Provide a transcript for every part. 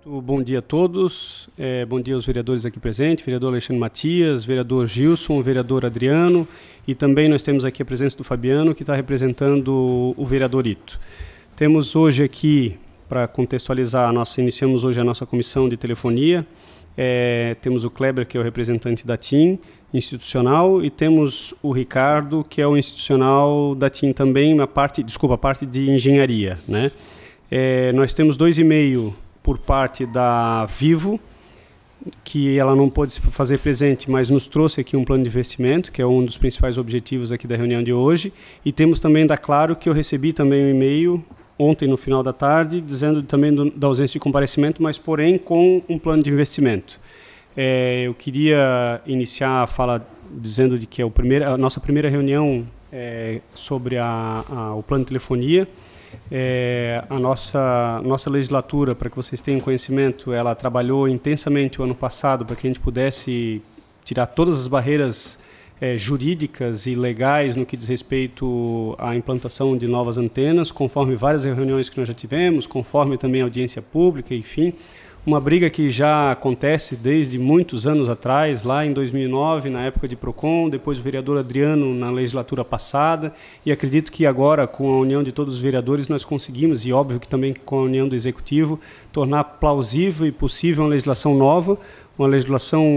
Bom dia a todos, bom dia aos vereadores aqui presentes, vereador Alexandre Matias, vereador Gilson, vereador Adriano, e também nós temos aqui a presença do Fabiano, que está representando o vereador Ito. Temos hoje aqui, para contextualizar, iniciamos hoje a nossa comissão de telefonia, temos o Kleber, que é o representante da TIM institucional, e temos o Ricardo, que é o institucional da TIM também, a parte de engenharia, né? Nós temos 2,5 por parte da Vivo, que ela não pôde se fazer presente, mas nos trouxe aqui um plano de investimento, que é um dos principais objetivos aqui da reunião de hoje, e temos também da Claro, que eu recebi também um e-mail ontem no final da tarde, dizendo também da ausência de comparecimento, mas porém com um plano de investimento. Eu queria iniciar a fala dizendo de que a nossa primeira reunião sobre o plano de telefonia. A nossa legislatura, para que vocês tenham conhecimento, ela trabalhou intensamente o ano passado para que a gente pudesse tirar todas as barreiras jurídicas e legais no que diz respeito à implantação de novas antenas, conforme várias reuniões que nós já tivemos, conforme também a audiência pública, enfim. Uma briga que já acontece desde muitos anos atrás, lá em 2009, na época de PROCON, depois o vereador Adriano na legislatura passada, e acredito que agora, com a união de todos os vereadores, nós conseguimos, e óbvio que também com a união do Executivo, tornar plausível e possível uma legislação nova, uma legislação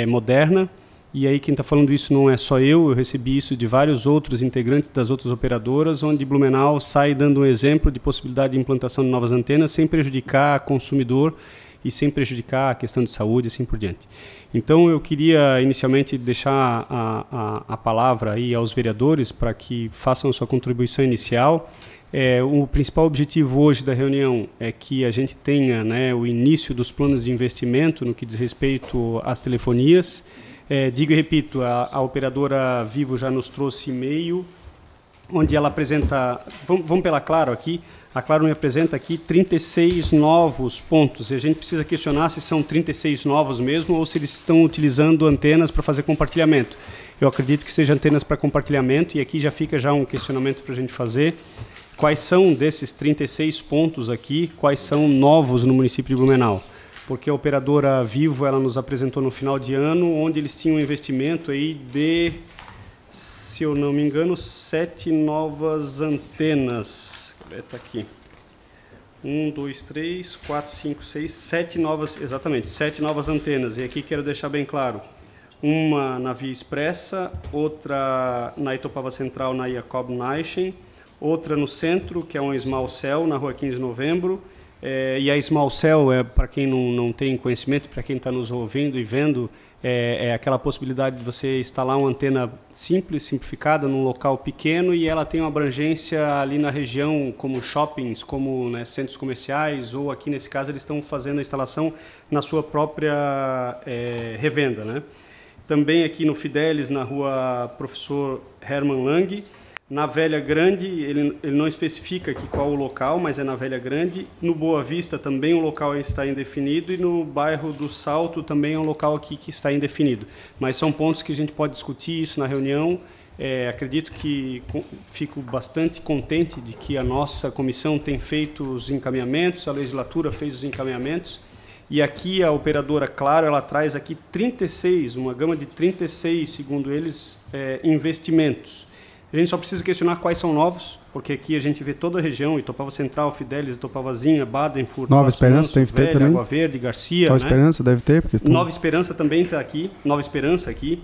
moderna. E aí quem está falando isso não é só eu recebi isso de vários outros integrantes das outras operadoras, onde Blumenau sai dando um exemplo de possibilidade de implantação de novas antenas sem prejudicar o consumidor e sem prejudicar a questão de saúde e assim por diante. Então eu queria inicialmente deixar a palavra aí aos vereadores para que façam a sua contribuição inicial. O principal objetivo hoje da reunião é que a gente tenha, né, o início dos planos de investimento no que diz respeito às telefonias. Digo e repito, a operadora Vivo já nos trouxe e-mail, onde ela apresenta, vamos pela Claro aqui, a Claro me apresenta aqui 36 novos pontos, e a gente precisa questionar se são 36 novos mesmo, ou se eles estão utilizando antenas para fazer compartilhamento. Eu acredito que sejam antenas para compartilhamento, e aqui já fica já um questionamento para a gente fazer. Quais são desses 36 pontos aqui, quais são novos no município de Blumenau? Porque a operadora Vivo, ela nos apresentou no final de ano, onde eles tinham um investimento aí de, se eu não me engano, 7 novas antenas. Está aqui. 1, 2, 3, 4, 5, 6, 7 novas, exatamente, 7 novas antenas. E aqui quero deixar bem claro, uma na Via Expressa, outra na Itopava Central, na Jacob Neichen, outra no centro, que é um Small Cell, na Rua 15 de Novembro, e a Small Cell, para quem não tem conhecimento, para quem está nos ouvindo e vendo, é aquela possibilidade de você instalar uma antena simples, simplificada, num local pequeno, e ela tem uma abrangência ali na região, como shoppings, como, né, centros comerciais, ou aqui nesse caso eles estão fazendo a instalação na sua própria revenda, né? Também aqui no Fidelis, na Rua Professor Hermann Lang. Na Velha Grande, ele não especifica aqui qual o local, mas é na Velha Grande. No Boa Vista também o local está indefinido, e no bairro do Salto também é um local aqui que está indefinido. Mas são pontos que a gente pode discutir isso na reunião. Acredito que fico bastante contente de que a nossa comissão tem feito os encaminhamentos, a legislatura fez os encaminhamentos, e aqui a operadora Claro, ela traz aqui 36, uma gama de 36, segundo eles, investimentos. A gente só precisa questionar quais são novos, porque aqui a gente vê toda a região, Itopava Central, Fidelis, Itopavazinha, Badenfurt, Nova Esperança deve ter também. Água Verde, Garcia. Nova Esperança deve ter. Nova Esperança também está aqui, Nova Esperança aqui,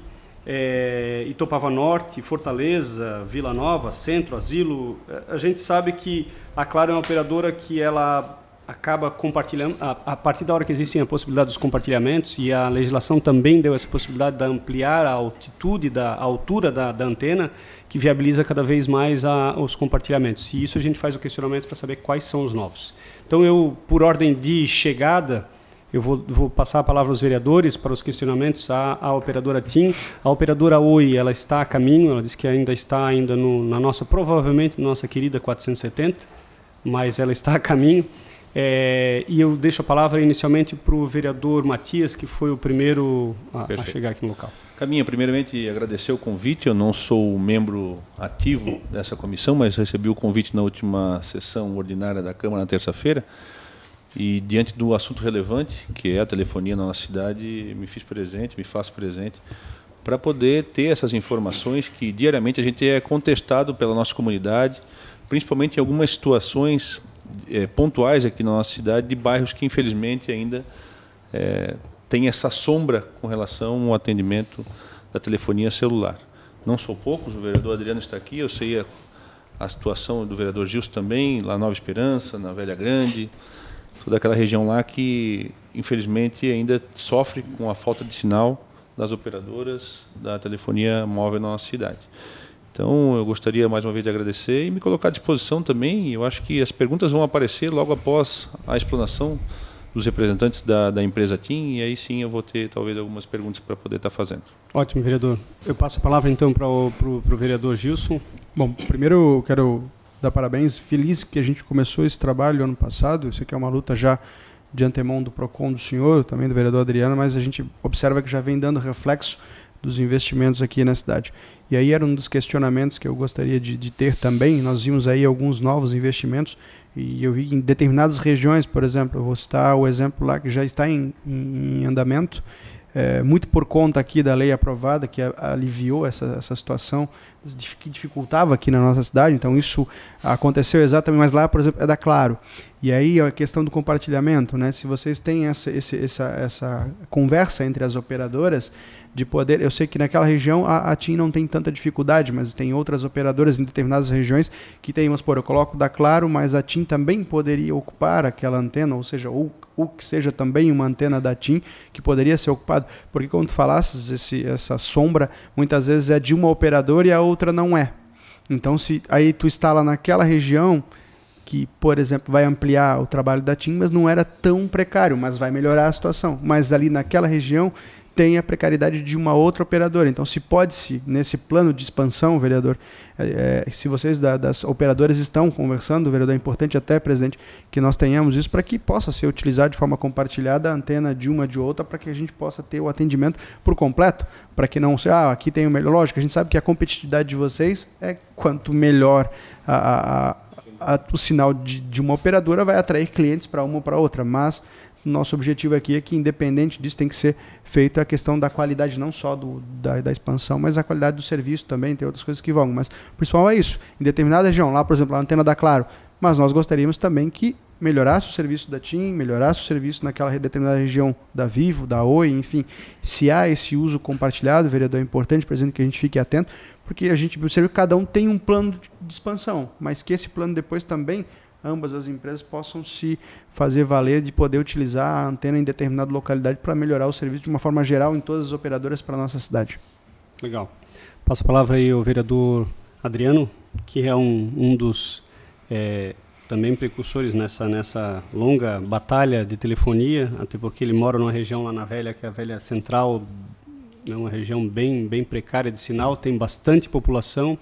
Itopava Norte, Fortaleza, Vila Nova, Centro, Asilo. A gente sabe que a Claro é uma operadora que ela acaba compartilhando, a partir da hora que existem a possibilidade dos compartilhamentos, e a legislação também deu essa possibilidade de ampliar a altitude, a altura da antena, que viabiliza cada vez mais os compartilhamentos. E isso a gente faz o questionamento para saber quais são os novos. Então eu, por ordem de chegada, eu vou passar a palavra aos vereadores para os questionamentos à operadora TIM. A operadora Oi, ela está a caminho, ela disse que ainda está provavelmente na nossa querida 470, mas ela está a caminho. E eu deixo a palavra inicialmente para o vereador Matias, que foi o primeiro a chegar aqui no local. Caminha, primeiramente agradecer o convite. Eu não sou membro ativo dessa comissão, mas recebi o convite na última sessão ordinária da Câmara na terça-feira. E diante do assunto relevante, que é a telefonia na nossa cidade, me faço presente, para poder ter essas informações que diariamente a gente é contestado pela nossa comunidade, principalmente em algumas situações pontuais aqui na nossa cidade, de bairros que infelizmente ainda tem essa sombra com relação ao atendimento da telefonia celular. Não são poucos, o vereador Adriano está aqui, eu sei a situação do vereador Gilson também, lá na Nova Esperança, na Velha Grande, toda aquela região lá que infelizmente ainda sofre com a falta de sinal das operadoras da telefonia móvel na nossa cidade. Então, eu gostaria mais uma vez de agradecer e me colocar à disposição também. Eu acho que as perguntas vão aparecer logo após a explanação dos representantes da empresa TIM, e aí sim eu vou ter talvez algumas perguntas para poder estar fazendo. Ótimo, vereador. Eu passo a palavra então para o vereador Gilson. Bom, primeiro eu quero dar parabéns, feliz que a gente começou esse trabalho ano passado. Isso aqui é uma luta já de antemão do PROCON do senhor, também do vereador Adriano, mas a gente observa que já vem dando reflexo dos investimentos aqui na cidade. E aí era um dos questionamentos que eu gostaria de ter também. Nós vimos aí alguns novos investimentos e eu vi em determinadas regiões, por exemplo, eu vou citar o exemplo lá que já está em andamento, muito por conta aqui da lei aprovada, que aliviou essa situação que dificultava aqui na nossa cidade. Então isso aconteceu exatamente, mas lá, por exemplo, é da Claro. E aí a questão do compartilhamento, né? Se vocês têm essa conversa entre as operadoras, de poder, eu sei que naquela região a TIM não tem tanta dificuldade, mas tem outras operadoras em determinadas regiões que tem, vamos supor, eu coloco da Claro, mas a TIM também poderia ocupar aquela antena, ou seja, ou que seja também uma antena da TIM que poderia ser ocupada, porque como tu falasses, essa sombra muitas vezes é de uma operadora e a outra não é. Então se aí tu instala naquela região que, por exemplo, vai ampliar o trabalho da TIM, mas não era tão precário, mas vai melhorar a situação. Mas ali naquela região tem a precariedade de uma outra operadora. Então, se pode-se, nesse plano de expansão, vereador, se vocês das operadoras estão conversando, vereador, é importante até, presidente, que nós tenhamos isso para que possa ser utilizado de forma compartilhada a antena de uma de outra, para que a gente possa ter o atendimento por completo, para que não seja, aqui tem o melhor. Lógico, a gente sabe que a competitividade de vocês é quanto melhor o sinal de uma operadora vai atrair clientes para uma ou para outra, mas nosso objetivo aqui é que, independente disso, tem que ser feita a questão da qualidade, não só da expansão, mas a qualidade do serviço também, tem outras coisas que vão. Mas o principal é isso. Em determinada região, lá, por exemplo, a antena da Claro, mas nós gostaríamos também que melhorasse o serviço da TIM, melhorasse o serviço naquela determinada região da Vivo, da Oi, enfim. Se há esse uso compartilhado, vereador, é importante, presidente, que a gente fique atento, porque a gente observa que cada um tem um plano de expansão, mas que esse plano depois também ambas as empresas possam se fazer valer de poder utilizar a antena em determinada localidade para melhorar o serviço de uma forma geral em todas as operadoras para a nossa cidade. Legal. Passo a palavra aí ao vereador Adriano, que é um dos também precursores nessa longa batalha de telefonia, até porque ele mora numa região lá na Velha, que é a Velha Central, é uma região bem precária de sinal, tem bastante população.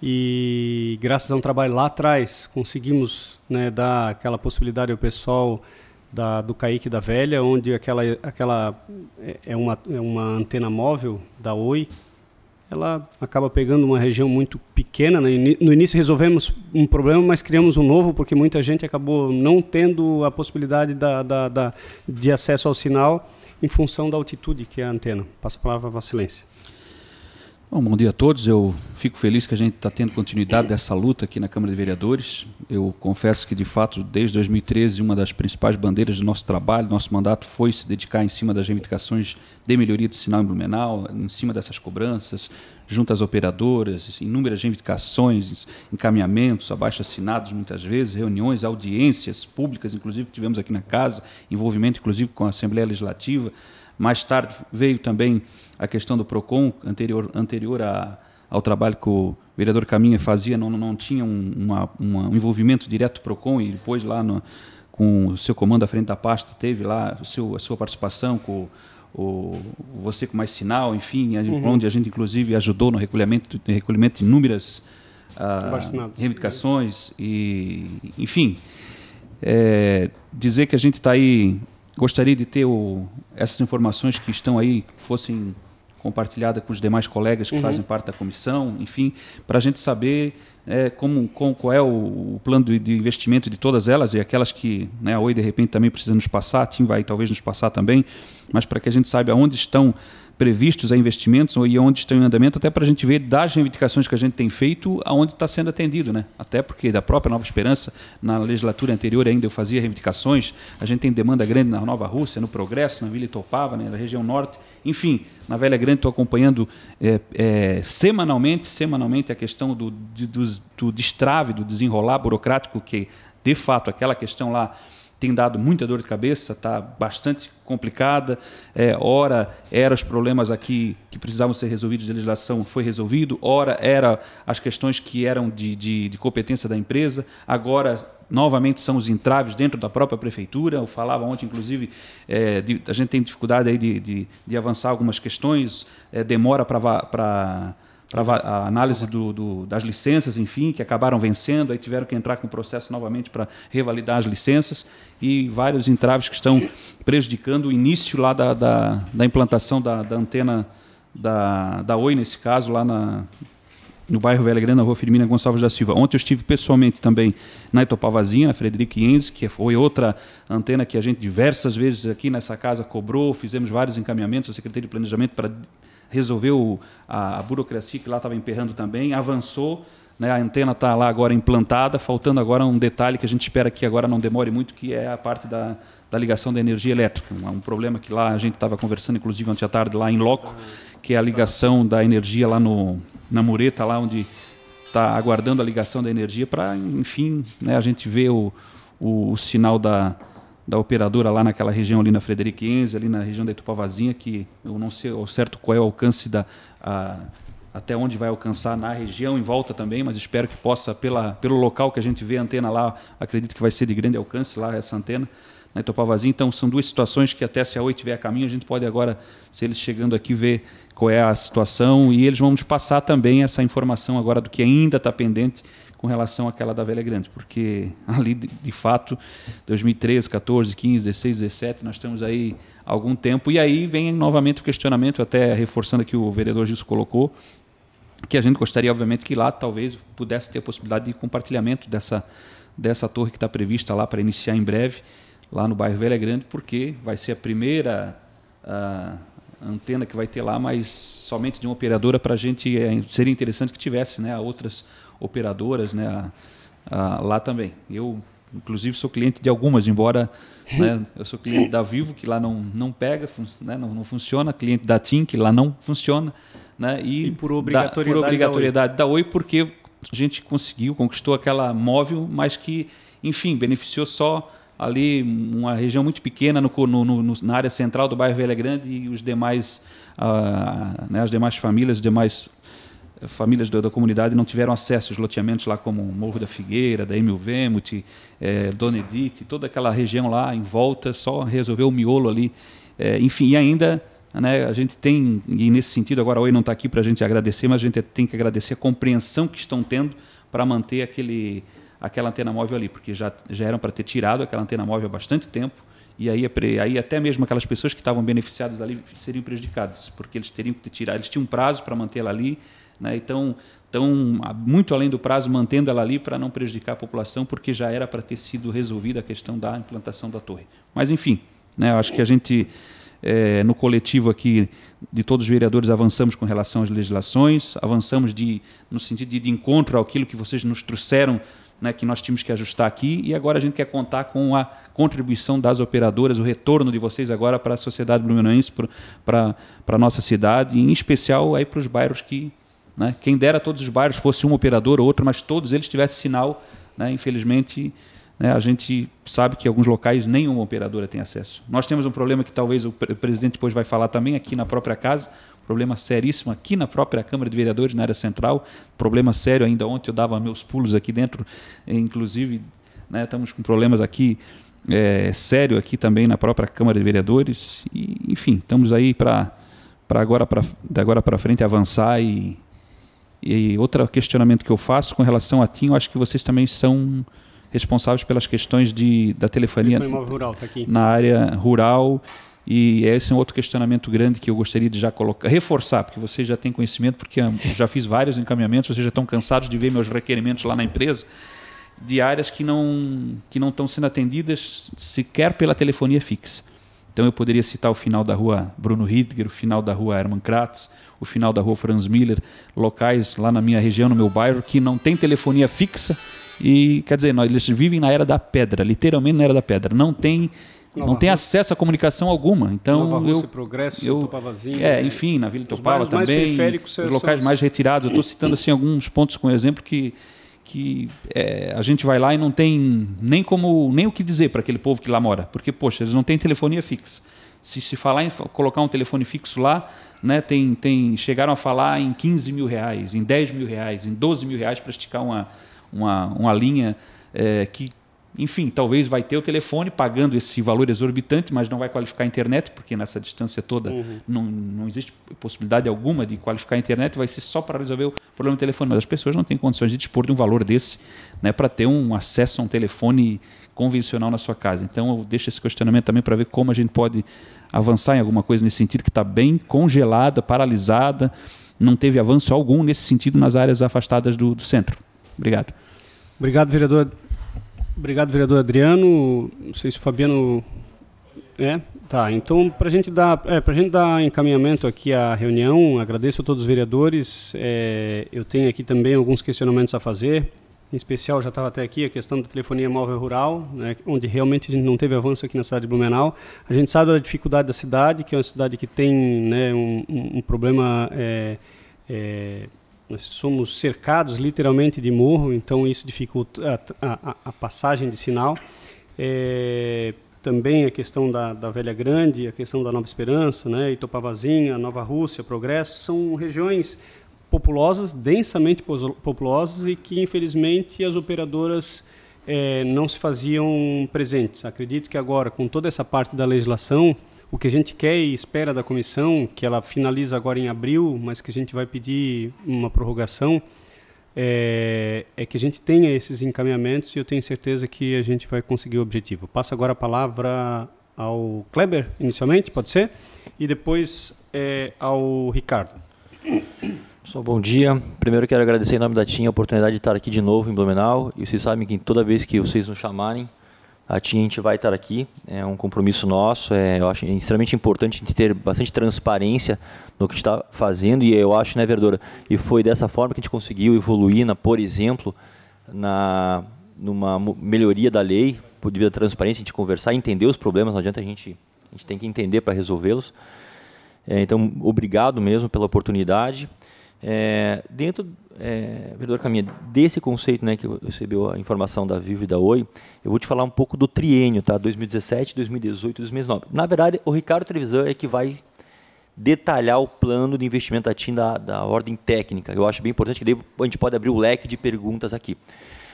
E graças a um trabalho lá atrás conseguimos, né, dar aquela possibilidade ao pessoal do Caique da Velha, onde aquela é uma antena móvel da Oi. Ela acaba pegando uma região muito pequena, né? No início resolvemos um problema, mas criamos um novo, porque muita gente acabou não tendo a possibilidade de acesso ao sinal em função da altitude que é a antena. Passo a palavra a Vossa Excelência. Bom dia a todos. Eu fico feliz que a gente está tendo continuidade dessa luta aqui na Câmara de Vereadores. Eu confesso que, de fato, desde 2013, uma das principais bandeiras do nosso trabalho, nosso mandato, foi se dedicar em cima das reivindicações de melhoria de sinal em Blumenau, em cima dessas cobranças, junto às operadoras, inúmeras reivindicações, encaminhamentos, abaixo-assinados muitas vezes, reuniões, audiências públicas, inclusive, que tivemos aqui na casa, envolvimento, inclusive, com a Assembleia Legislativa. Mais tarde veio também a questão do PROCON, anterior ao trabalho que o vereador Caminha fazia, não tinha um envolvimento direto do PROCON, e depois lá com o seu comando à frente da pasta teve lá a sua participação com Você com Mais Sinal, enfim, onde a gente inclusive ajudou no recolhimento de inúmeras reivindicações, e enfim, dizer que a gente está aí. Gostaria de ter essas informações que estão aí, que fossem compartilhadas com os demais colegas que fazem parte da comissão, enfim, para a gente saber qual é o plano de investimento de todas elas, e aquelas que, né, a Oi de repente também precisa nos passar, a TIM vai talvez nos passar também, mas para que a gente saiba onde estão previstos a investimentos e onde estão em andamento, até para a gente ver das reivindicações que a gente tem feito, aonde está sendo atendido, né? Até porque da própria Nova Esperança, na legislatura anterior ainda eu fazia reivindicações, a gente tem demanda grande na Nova Rússia, no Progresso, na Vila Itopava, né, na região norte, enfim, na Velha Grande estou acompanhando semanalmente a questão do destrave, do desenrolar burocrático, que de fato aquela questão lá tem dado muita dor de cabeça, está bastante complicada. Ora, eram os problemas aqui que precisavam ser resolvidos de legislação, foi resolvido. Ora, eram as questões que eram de competência da empresa. Agora, novamente, são os entraves dentro da própria prefeitura. Eu falava ontem, inclusive, a gente tem dificuldade aí de avançar algumas questões, demora para a análise das licenças, enfim, que acabaram vencendo, aí tiveram que entrar com o processo novamente para revalidar as licenças, e vários entraves que estão prejudicando o início lá da implantação da antena da Oi, nesse caso, lá no bairro Velha Grande, na rua Firmina Gonçalves da Silva. Ontem eu estive pessoalmente também na Itopavazinha, na Frederico Ienzi, que foi outra antena que a gente diversas vezes aqui nessa casa cobrou, fizemos vários encaminhamentos à Secretaria de Planejamento para resolveu a burocracia que lá estava emperrando também, avançou, né, a antena está lá agora implantada, faltando agora um detalhe que a gente espera que agora não demore muito, que é a parte da ligação da energia elétrica. Um problema que lá a gente estava conversando, inclusive ontem à tarde, lá em loco, que é a ligação da energia lá na mureta, lá onde está aguardando a ligação da energia para, enfim, né, a gente ver o sinal da operadora lá naquela região ali na Frederico Ienzi, ali na região da Itupavazinha, que eu não sei ao certo qual é o alcance até onde vai alcançar na região em volta também, mas espero que possa, pelo local que a gente vê a antena lá, acredito que vai ser de grande alcance lá essa antena na Itupavazinha. Então são duas situações que até se a Oi tiver a caminho, a gente pode agora, se eles chegando aqui, ver qual é a situação, e eles vão nos passar também essa informação agora do que ainda está pendente com relação àquela da Velha Grande, porque ali, de fato, 2013, 14, 15, 16, 17, nós estamos aí há algum tempo, e aí vem novamente o questionamento, até reforçando aqui o vereador Gilson colocou, que a gente gostaria, obviamente, que lá talvez pudesse ter a possibilidade de compartilhamento dessa torre que está prevista lá para iniciar em breve, lá no bairro Velha Grande, porque vai ser a primeira antena que vai ter lá, mas somente de uma operadora. Para a gente seria interessante que tivesse, né, outras operadoras, né, lá também. Eu, inclusive, sou cliente de algumas, embora, né, eu sou cliente da Vivo, que lá não pega, né, não funciona, cliente da TIM, que lá não funciona, né, e por obrigatoriedade da Oi, porque a gente conquistou aquela móvel, mas que, enfim, beneficiou só ali uma região muito pequena na área central do bairro Velha Grande, e os demais, né, as demais famílias, da comunidade não tiveram acesso aos loteamentos lá, como Morro da Figueira, da Emil Vemuth, Dona Edith, toda aquela região lá em volta, só resolveu o miolo ali. Enfim, e ainda, né, a gente tem, e nesse sentido agora a Oi não está aqui para a gente agradecer, mas a gente tem que agradecer a compreensão que estão tendo para manter aquela antena móvel ali, porque já eram para ter tirado aquela antena móvel há bastante tempo, e aí até mesmo aquelas pessoas que estavam beneficiadas ali seriam prejudicadas, porque eles teriam que ter tirado, eles tinham um prazo para mantê-la ali, né, então muito além do prazo, mantendo ela ali para não prejudicar a população, porque já era para ter sido resolvida a questão da implantação da torre. Mas, enfim, né, eu acho que a gente, no coletivo aqui, de todos os vereadores, avançamos com relação às legislações, avançamos no sentido de encontro àquilo que vocês nos trouxeram, né, que nós tínhamos que ajustar aqui, e agora a gente quer contar com a contribuição das operadoras, o retorno de vocês agora para a sociedade blumenauense, para a nossa cidade, e em especial aí para os bairros que, né, quem dera todos os bairros fosse um operador ou outro, mas todos eles tivessem sinal, né, infelizmente, né, a gente sabe que em alguns locais nenhuma operadora tem acesso. Nós temos um problema que talvez o presidente depois vai falar também aqui na própria casa, problema seríssimo aqui na própria Câmara de Vereadores, na área central, problema sério ainda. Ontem eu dava meus pulos aqui dentro, inclusive, né, estamos com problemas aqui, sério aqui também na própria Câmara de Vereadores, e, enfim, estamos aí para agora para frente avançar. E outro questionamento que eu faço com relação a TIM, eu acho que vocês também são responsáveis pelas questões da telefonia rural, tá aqui, na área rural, E esse é um outro questionamento grande que eu gostaria de já reforçar, porque vocês já têm conhecimento, porque eu já fiz vários encaminhamentos, vocês já estão cansados de ver meus requerimentos lá na empresa, de áreas que não estão sendo atendidas sequer pela telefonia fixa. Então eu poderia citar o final da rua Bruno Hidger, o final da rua Hermann Kratz, o final da rua Franz Miller, locais lá na minha região, no meu bairro, que não tem telefonia fixa e, quer dizer, eles vivem na era da pedra, literalmente na era da pedra. Não tem acesso a comunicação alguma. Então, Nova Rússia, Progresso, Tupavazinho. Enfim, na Vila Topava também, os locais mais retirados. Eu estou citando assim, alguns pontos com exemplo que a gente vai lá e não tem nem o que dizer para aquele povo que lá mora, porque, poxa, eles não têm telefonia fixa. Se falar em colocar um telefone fixo lá, né, chegaram a falar em 15 mil reais, em 10 mil reais, em 12 mil reais para esticar uma linha que, enfim, talvez vai ter o telefone pagando esse valor exorbitante, mas não vai qualificar a internet, porque nessa distância toda não existe possibilidade alguma de qualificar a internet, vai ser só para resolver o problema do telefone. Mas as pessoas não têm condições de dispor de um valor desse, né, para ter um acesso a um telefone convencional na sua casa. Então eu deixo esse questionamento também para ver como a gente pode avançar em alguma coisa nesse sentido, que está bem congelada, paralisada, não teve avanço algum nesse sentido nas áreas afastadas do centro. Obrigado. Obrigado, vereador. Obrigado, vereador Adriano. Não sei se o Fabiano... Tá, então, para a gente dar encaminhamento aqui à reunião, agradeço a todos os vereadores. Eu tenho aqui também alguns questionamentos a fazer. Em especial, já estava até aqui a questão da telefonia móvel rural, né, onde realmente a gente não teve avanço aqui na cidade de Blumenau. A gente sabe da dificuldade da cidade, que é uma cidade que tem, né, um problema... nós somos cercados literalmente de morro, então isso dificulta a passagem de sinal. Também a questão da Velha Grande, a questão da Nova Esperança, né, Itopavazinha, Nova Rússia, Progresso, são regiões populosas, densamente populosas, e que infelizmente as operadoras não se faziam presentes. Acredito que agora, com toda essa parte da legislação, o que a gente quer e espera da comissão, que ela finaliza agora em abril, mas que a gente vai pedir uma prorrogação, é que a gente tenha esses encaminhamentos, e eu tenho certeza que a gente vai conseguir o objetivo. Passo agora a palavra ao Kleber, inicialmente, pode ser? E depois ao Ricardo. Pessoal, bom dia. Primeiro quero agradecer em nome da TIM a oportunidade de estar aqui de novo em Blumenau. E vocês sabem que toda vez que vocês nos chamarem, a TIM, a gente vai estar aqui. É um compromisso nosso. Eu acho extremamente importante a gente ter bastante transparência no que a gente está fazendo. E eu acho, né, vereadora, e foi dessa forma que a gente conseguiu evoluir, por exemplo, numa melhoria da lei, devido à transparência, a gente conversar, entender os problemas. Não adianta a gente tem que entender para resolvê-los. Então, obrigado mesmo pela oportunidade. Vereador Caminha, desse conceito, né, que recebeu a informação da Vivo e da Oi, eu vou te falar um pouco do triênio, tá? 2017, 2018 e 2019. Na verdade, o Ricardo Trevisan é que vai detalhar o plano de investimento da TIM da ordem técnica. Eu acho bem importante, que daí a gente pode abrir o leque de perguntas aqui.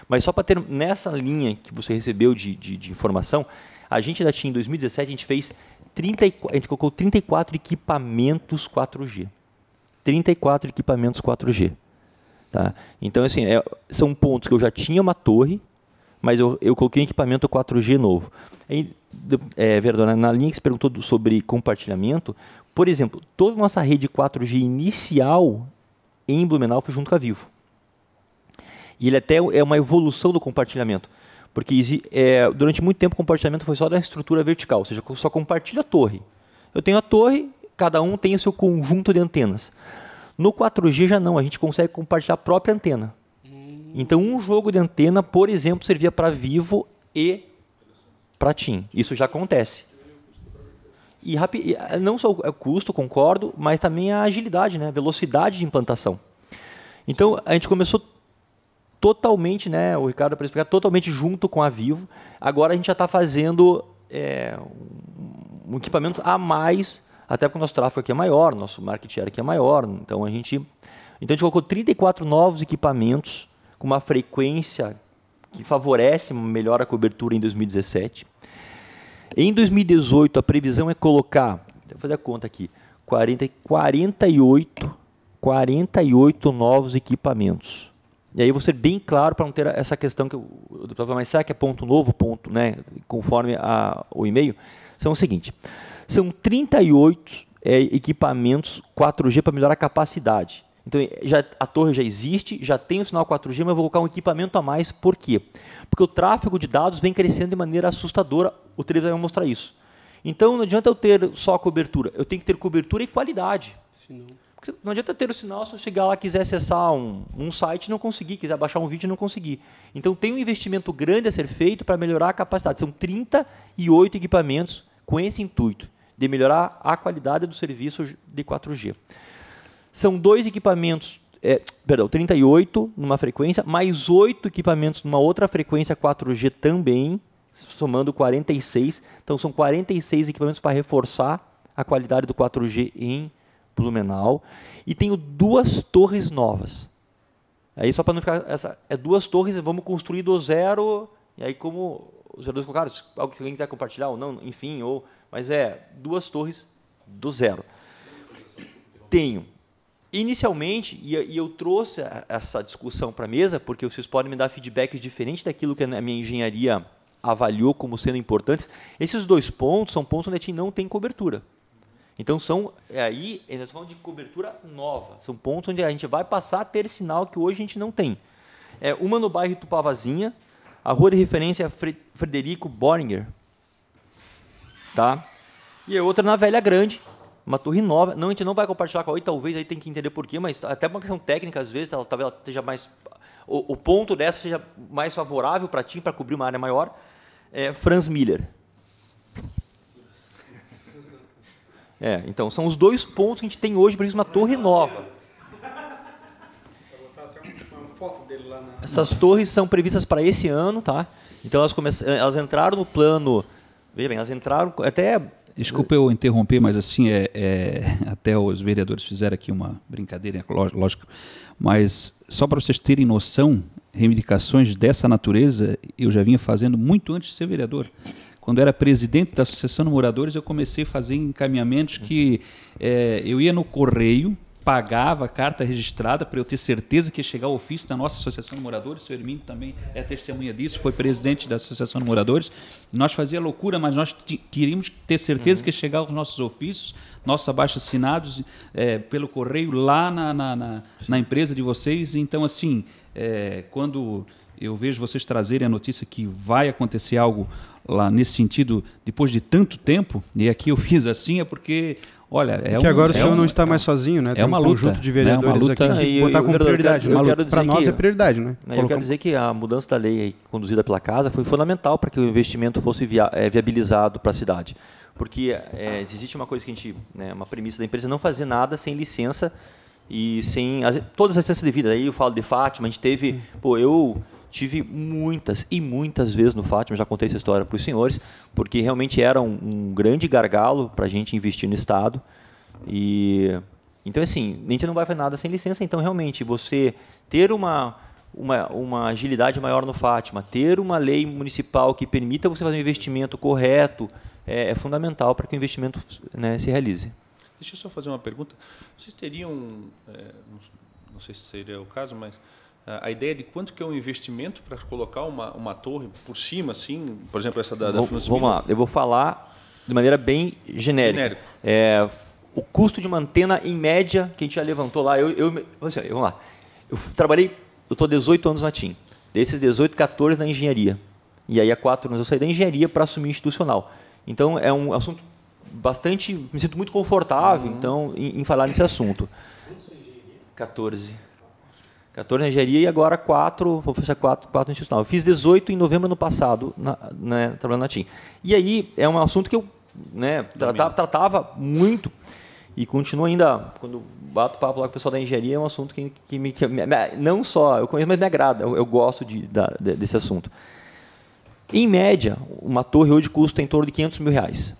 Mas só para ter, nessa linha que você recebeu de informação, a gente da TIM em 2017, a gente colocou 34 equipamentos 4G. 34 equipamentos 4G. Tá? Então, assim, são pontos que eu já tinha uma torre, mas eu coloquei um equipamento 4G novo. Vereadora, na linha que você perguntou sobre compartilhamento, por exemplo, toda a nossa rede 4G inicial em Blumenau foi junto com a Vivo. E ele até é uma evolução do compartilhamento, porque durante muito tempo o compartilhamento foi só da estrutura vertical, ou seja, só compartilha a torre. Eu tenho a torre, cada um tem o seu conjunto de antenas. No 4G já não, a gente consegue compartilhar a própria antena. Então, um jogo de antena, por exemplo, servia para Vivo e para TIM. Isso já acontece. E não só o custo, concordo, mas também a agilidade, né? A velocidade de implantação. Então, a gente começou totalmente, né? O Ricardo para explicar, totalmente junto com a Vivo. Agora a gente já está fazendo um equipamento a mais, até porque o nosso tráfego aqui é maior, nosso market share aqui é maior. Então a gente colocou 34 novos equipamentos com uma frequência que favorece melhor a cobertura em 2017. Em 2018, a previsão é colocar, vou fazer a conta aqui, 48 novos equipamentos. E aí eu vou ser bem claro para não ter essa questão que mas será que é ponto novo, ponto, né, conforme o e-mail? São o seguinte, São 38 equipamentos 4G para melhorar a capacidade. Então, a torre já existe, já tem o sinal 4G, mas eu vou colocar um equipamento a mais. Por quê? Porque o tráfego de dados vem crescendo de maneira assustadora. O televisor vai mostrar isso. Então, não adianta eu ter só a cobertura. Eu tenho que ter cobertura e qualidade. Porque não adianta ter o sinal se eu chegar lá e quiser acessar um site e não conseguir, quiser baixar um vídeo e não conseguir. Então, tem um investimento grande a ser feito para melhorar a capacidade. São 38 equipamentos com esse intuito de melhorar a qualidade do serviço de 4G. São 2 equipamentos, 38 numa frequência, mais 8 equipamentos numa outra frequência 4G também, somando 46. Então, são 46 equipamentos para reforçar a qualidade do 4G em Blumenau. E tenho 2 torres novas. Aí, só para não ficar... 2 torres, vamos construir do zero. E aí, como os vereadores colocaram, se alguém quiser compartilhar ou não, enfim, mas 2 torres do zero. Tenho. Inicialmente, e eu trouxe essa discussão para a mesa, porque vocês podem me dar feedback diferente daquilo que a minha engenharia avaliou como sendo importantes. Esses 2 pontos são pontos onde a TIM não tem cobertura. Então, aí, nós estamos falando de cobertura nova. São pontos onde a gente vai passar a ter sinal que hoje a gente não tem. Uma no bairro Tupavazinha, a rua de referência é Frederico Boringer. Tá? E a outra na Velha Grande, uma torre nova. Não, a gente não vai compartilhar com a Oi, talvez aí tem que entender por quê, mas até uma questão técnica, às vezes, talvez ela esteja mais... O ponto dessa seja mais favorável para ti, para cobrir uma área maior. Franz Miller. Então, são os 2 pontos que a gente tem hoje, por isso, uma torre nova. Vou botar até uma foto dele lá na... Essas torres são previstas para esse ano, tá? Então, elas entraram no plano... Veja bem, elas entraram até... Desculpa eu interromper, mas assim, até os vereadores fizeram aqui uma brincadeira, lógico, mas só para vocês terem noção, reivindicações dessa natureza eu já vinha fazendo muito antes de ser vereador. Quando eu era presidente da Associação de Moradores, eu comecei a fazer encaminhamentos que eu ia no correio, pagava a carta registrada para eu ter certeza que ia chegar o ofício da nossa Associação de Moradores. O seu Hermínio também é testemunha disso, foi presidente da Associação de Moradores. Nós fazia loucura, mas nós queríamos ter certeza que ia chegar os nossos ofícios, nossos abaixo-assinados pelo correio lá na empresa de vocês. Então, assim, quando eu vejo vocês trazerem a notícia que vai acontecer algo lá nesse sentido, depois de tanto tempo, e aqui eu fiz assim, é porque... Olha, que agora o senhor não está mais sozinho, né? É uma luta, conjunto de vereadores aqui que botar como prioridade. Para nós é prioridade, né? Eu quero dizer que a mudança da lei aí, conduzida pela Casa foi fundamental para que o investimento fosse viabilizado para a cidade. Porque existe uma coisa que a gente, uma premissa da empresa, não fazer nada sem licença e sem todas as licenças devidas. Aí eu falo de Fátima, a gente teve, eu tive muitas e muitas vezes no Fátima, já contei essa história para os senhores, porque realmente era um grande gargalo para a gente investir no Estado. Então, assim, a gente não vai fazer nada sem licença. Então, realmente, você ter uma agilidade maior no Fátima, ter uma lei municipal que permita você fazer um investimento correto, é fundamental para que o investimento se realize. Deixa eu só fazer uma pergunta. Vocês teriam, não sei se seria o caso, mas... a ideia de quanto que é um investimento para colocar uma torre por cima, assim, por exemplo, essa da Vamos lá, eu vou falar de maneira bem genérica. O custo de uma antena, em média, que a gente já levantou lá, vamos lá, eu estou 18 anos na TIM, desses 18, 14 na engenharia. E aí há 4 anos eu saí da engenharia para assumir institucional. Então, é um assunto bastante, me sinto muito confortável em falar nesse assunto. 14 na engenharia e agora 4, vou fechar 4 no institucional. Eu fiz 18 em novembro do ano passado, trabalhando na TIM. E aí é um assunto que eu tratava muito e continuo ainda, quando bato papo lá com o pessoal da engenharia, é um assunto que não só eu conheço, mas me agrada, eu gosto desse assunto. Em média, uma torre hoje custa em torno de R$500 mil.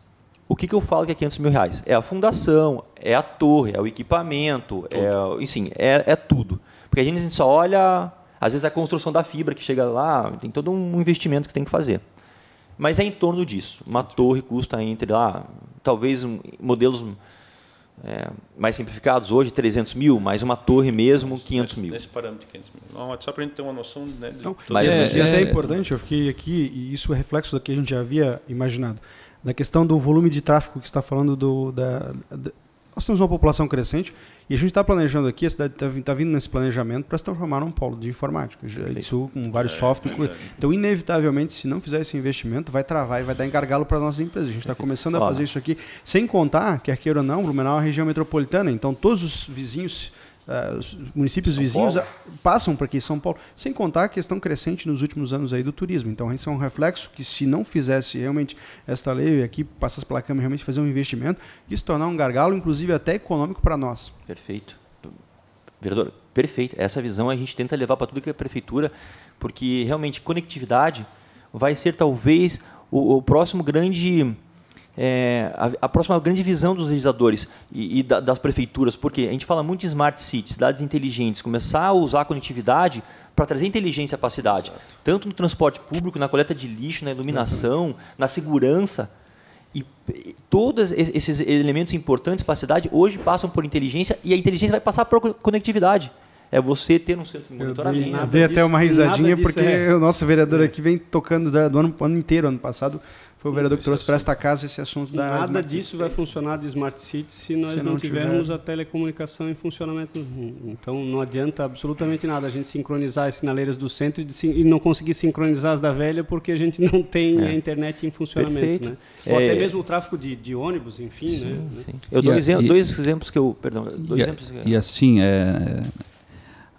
O que eu falo que é R$500 mil? É a fundação, é a torre, é o equipamento, é tudo. Porque a gente só olha, às vezes, a construção da fibra que chega lá, tem todo um investimento que tem que fazer. Mas é em torno disso. Uma torre custa entre lá, talvez modelos mais simplificados hoje, 300 mil, mas uma torre mesmo, 500 mil. Nesse parâmetro, 500 mil. Não, só para a gente ter uma noção... Né, e até é importante, eu fiquei aqui, e isso é reflexo do que a gente já havia imaginado. da questão do volume de tráfego que você está falando, nós temos uma população crescente e a gente está planejando aqui, a cidade está vindo nesse planejamento para se transformar num polo de informática. Isso com vários softwares. Então, inevitavelmente, se não fizer esse investimento, vai travar e vai dar gargalo para as nossas empresas. A gente está começando a fazer isso aqui, sem contar, quer queira ou não, Blumenau é uma região metropolitana, então todos os vizinhos, os municípios vizinhos passam por aqui, São Paulo, sem contar a questão crescente nos últimos anos aí do turismo. Então, isso é um reflexo que, se não fizesse realmente esta lei aqui, passasse pela Câmara, realmente fazer um investimento, isso tornar um gargalo, inclusive até econômico para nós. Perfeito. Vereador, perfeito. Essa visão a gente tenta levar para tudo que é prefeitura, porque realmente conectividade vai ser talvez o próximo grande... a próxima grande visão dos legisladores e das prefeituras, porque a gente fala muito de smart cities, cidades inteligentes, começar a usar a conectividade para trazer inteligência para a cidade, tanto no transporte público, na coleta de lixo, na iluminação, na segurança, e todos esses elementos importantes para a cidade hoje passam por inteligência, e a inteligência vai passar por conectividade. É você ter um centro de monitoramento. Eu dei até uma risadinha, porque o nosso vereador aqui vem tocando do ano inteiro, ano passado, foi o vereador que trouxe para esta casa esse assunto da Nada Smart disso City. Vai funcionar de Smart City se nós não tivermos a telecomunicação em funcionamento. Então não adianta absolutamente nada a gente sincronizar as sinaleiras do centro e não conseguir sincronizar as da velha porque a gente não tem a internet em funcionamento. Né? Ou até mesmo o tráfego de ônibus, enfim. Sim, né? Sim. Eu dou dois exemplos que eu... Perdão. E assim,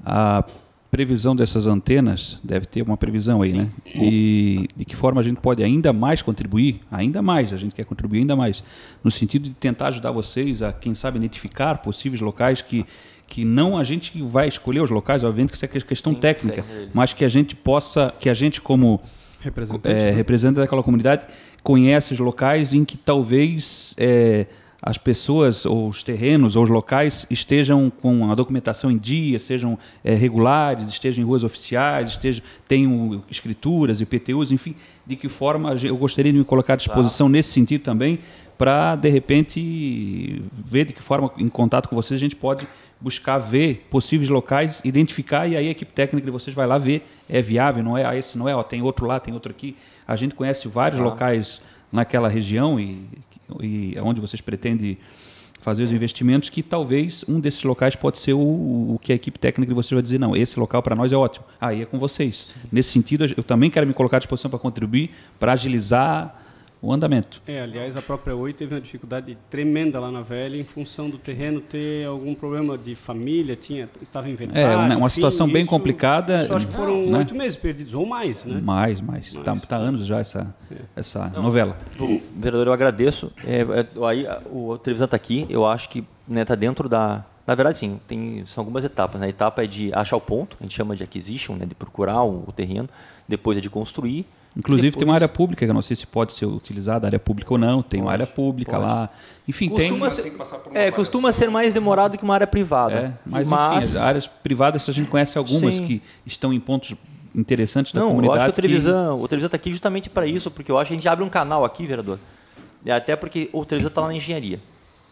a previsão dessas antenas, deve ter uma previsão aí, né? E de que forma a gente pode ainda mais contribuir, ainda mais, a gente quer contribuir ainda mais, no sentido de tentar ajudar vocês a, quem sabe, identificar possíveis locais que não a gente vai escolher os locais, obviamente que isso é questão técnica, mas que a gente possa, que a gente como representante daquela comunidade, conhece os locais em que talvez as pessoas, ou os terrenos, ou os locais estejam com a documentação em dia, sejam regulares, estejam em ruas oficiais, tenham escrituras, IPTUs, enfim, de que forma eu gostaria de me colocar à disposição nesse sentido também, para, de repente, ver de que forma, em contato com vocês, a gente pode buscar ver possíveis locais, identificar, e aí a equipe técnica de vocês vai lá ver, é viável, não é, esse não é, tem outro lá, tem outro aqui. A gente conhece vários locais naquela região e onde vocês pretendem fazer os investimentos, que talvez um desses locais pode ser o que a equipe técnica de vocês vai dizer, não, esse local para nós é ótimo. Aí é com vocês. Nesse sentido, eu também quero me colocar à disposição para contribuir, para agilizar o andamento. Aliás, a própria Oi teve uma dificuldade tremenda lá na Velha, em função do terreno ter algum problema de família, estava inventado. Uma situação bem complicada. Isso acho que foram 8 meses perdidos, ou mais, né? Mais. Está anos já essa novela. Vereador, eu agradeço. Aí o televisão está aqui, eu acho que está dentro da... Na verdade, sim, são algumas etapas. Né? A etapa é de achar o ponto, a gente chama de acquisition, né? De procurar o terreno, depois é de construir. Inclusive tem uma área pública, que eu não sei se pode ser utilizada, área pública ou não, tem uma área pública lá. Enfim, costuma ser mais demorado que uma área privada. Mas enfim, as áreas privadas, a gente conhece algumas que estão em pontos interessantes da comunidade. Eu acho que o televisão está aqui justamente para isso, porque eu acho que a gente abre um canal aqui, vereador, até porque o televisão está lá na engenharia.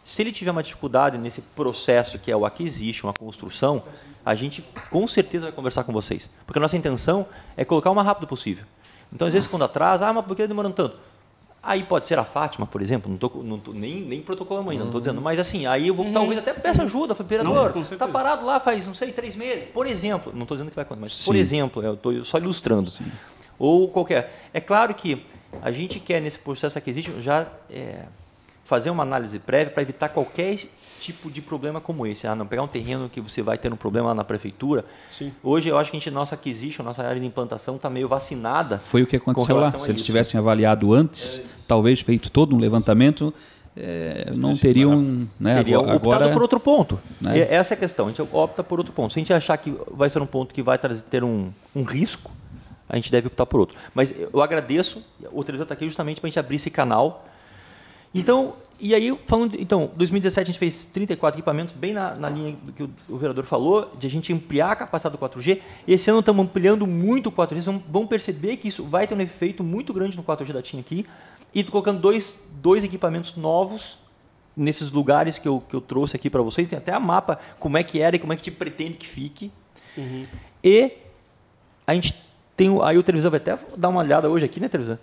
Se ele tiver uma dificuldade nesse processo que é o acquisition, a construção, a gente com certeza vai conversar com vocês. Porque a nossa intenção é colocar o mais rápido possível. Então, às vezes, quando atrasa, mas por que está demorando tanto? Aí pode ser a Fátima, por exemplo, não tô nem protocolamos ainda, não estou dizendo, mas assim, aí eu vou talvez até peça ajuda, vereador, está parado lá faz, não sei, 3 meses, por exemplo, não estou dizendo que vai acontecer, mas por exemplo, eu estou só ilustrando. Sim. Ou qualquer. É claro que a gente quer, nesse processo aquisitivo, já fazer uma análise prévia para evitar qualquer tipo de problema como esse. Não pegar um terreno que você vai ter um problema lá na prefeitura. Sim. Hoje eu acho que nossa acquisition, nossa área de implantação está meio vacinada. Foi o que aconteceu lá. Se eles tivessem avaliado antes, talvez feito todo um levantamento, não teriam... Teria optado por outro ponto. Né? Essa é a questão. A gente opta por outro ponto. Se a gente achar que vai ser um ponto que vai ter um risco, a gente deve optar por outro. Mas eu agradeço. O televisor está aqui justamente para a gente abrir esse canal. Então... E aí, falando, então, 2017 a gente fez 34 equipamentos, bem na linha do que o vereador falou, de a gente ampliar a capacidade do 4G. Esse ano estamos ampliando muito o 4G, vocês vão perceber que isso vai ter um efeito muito grande no 4G da TIM aqui. E colocando dois equipamentos novos nesses lugares que eu trouxe aqui para vocês. Tem até a mapa, como é que era e como é que a gente pretende que fique. Uhum. E a gente tem, aí o televisor vai até dar uma olhada hoje aqui, né, televisão?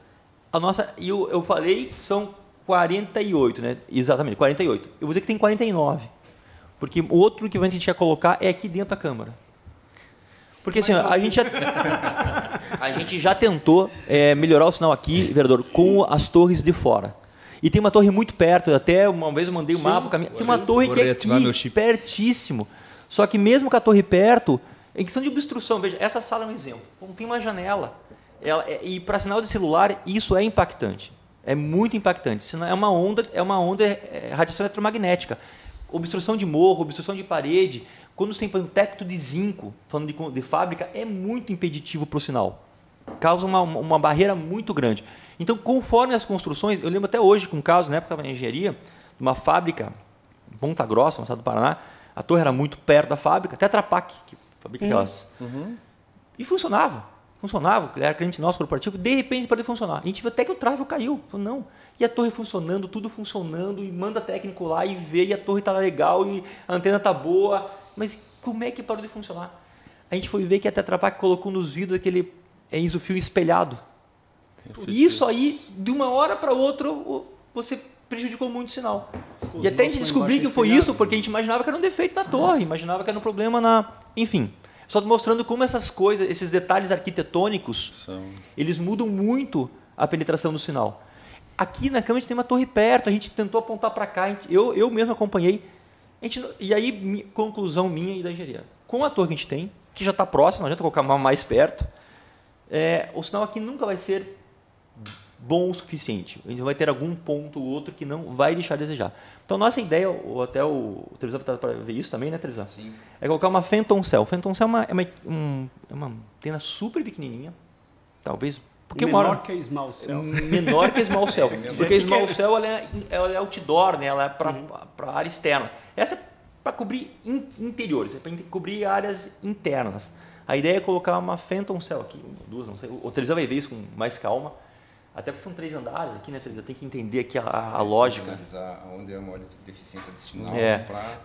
A nossa, eu falei, são 48, né? Exatamente, 48. Eu vou dizer que tem 49. Porque o outro equipamento que a gente quer colocar é aqui dentro da câmara. Porque assim, a gente já tentou melhorar o sinal aqui, vereador, com as torres de fora. E tem uma torre muito perto, até uma vez eu mandei um mapa. Tem uma torre que é aqui, pertíssimo. Só que mesmo com a torre perto, em questão de obstrução, veja, essa sala é um exemplo. Não tem uma janela. E para sinal de celular, isso é impactante. É muito impactante. Senão é uma onda radiação eletromagnética. Obstrução de morro, obstrução de parede, quando você tem um teto de zinco, falando de fábrica, é muito impeditivo para o sinal. Causa uma barreira muito grande. Então, conforme as construções, eu lembro até hoje, com um caso, na época eu estava na engenharia, de uma fábrica em Ponta Grossa, no estado do Paraná, a torre era muito perto da fábrica, Tetra Pak, que fabrica aquelas. E funcionava, era cliente nosso corporativo, de repente parou de funcionar. A gente viu até que o tráfego caiu. Falou, não. E a torre funcionando, tudo funcionando, e manda técnico lá e vê, e a torre está legal, e a antena está boa. Mas como é que parou de funcionar? A gente foi ver que a Tetra Pak colocou nos vidros aquele isofio espelhado. E isso aí, de uma hora para outra, você prejudicou muito o sinal. E até a gente descobrir que foi isso, porque a gente imaginava que era um defeito na torre, imaginava que era um problema na... Enfim, só mostrando como essas coisas, esses detalhes arquitetônicos, eles mudam muito a penetração do sinal. Aqui na câmara a gente tem uma torre perto, a gente tentou apontar para cá, eu mesmo acompanhei. E aí, conclusão minha e da engenharia. Com a torre que a gente tem, que já está próxima, não adianta colocar uma mais perto, o sinal aqui nunca vai ser bom o suficiente. A gente vai ter algum ponto ou outro que não vai deixar a desejar. Então, nossa ideia, ou até o Trevisan está para ver isso também, né, Trevisan? Sim. É colocar uma Phantom Cell. Phantom Cell é uma antena super pequenininha, talvez... Menor que a Small Cell. Menor que a Small Cell. Porque a Small Cell ela é outdoor, né? Ela é para a área externa. Essa é para cobrir interiores, é para cobrir áreas internas. A ideia é colocar uma Phantom Cell aqui, duas, não sei. O Trevisan vai ver isso com mais calma. Até porque são 3 andares aqui, né, Trevisan? Tem que entender aqui a lógica. Analisar onde é a maior deficiência de sinal.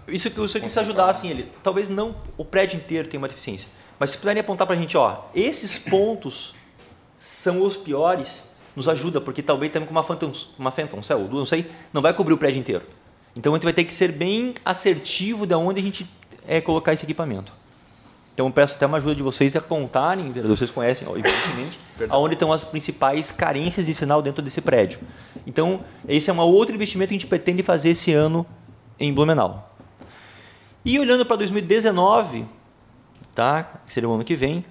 Isso que se ajudar, assim, ele. Talvez não o prédio inteiro tenha uma deficiência. Mas se puderem apontar para a gente, esses pontos são os piores, nos ajuda, porque talvez também com uma Phantom Cell, não sei, não vai cobrir o prédio inteiro. Então a gente vai ter que ser bem assertivo de onde a gente colocar esse equipamento. Então eu peço até uma ajuda de vocês a apontarem, vocês conhecem, evidentemente, aonde estão as principais carências de sinal dentro desse prédio. Então esse é um outro investimento que a gente pretende fazer esse ano em Blumenau. E olhando para 2019, tá? Que seria o ano que vem,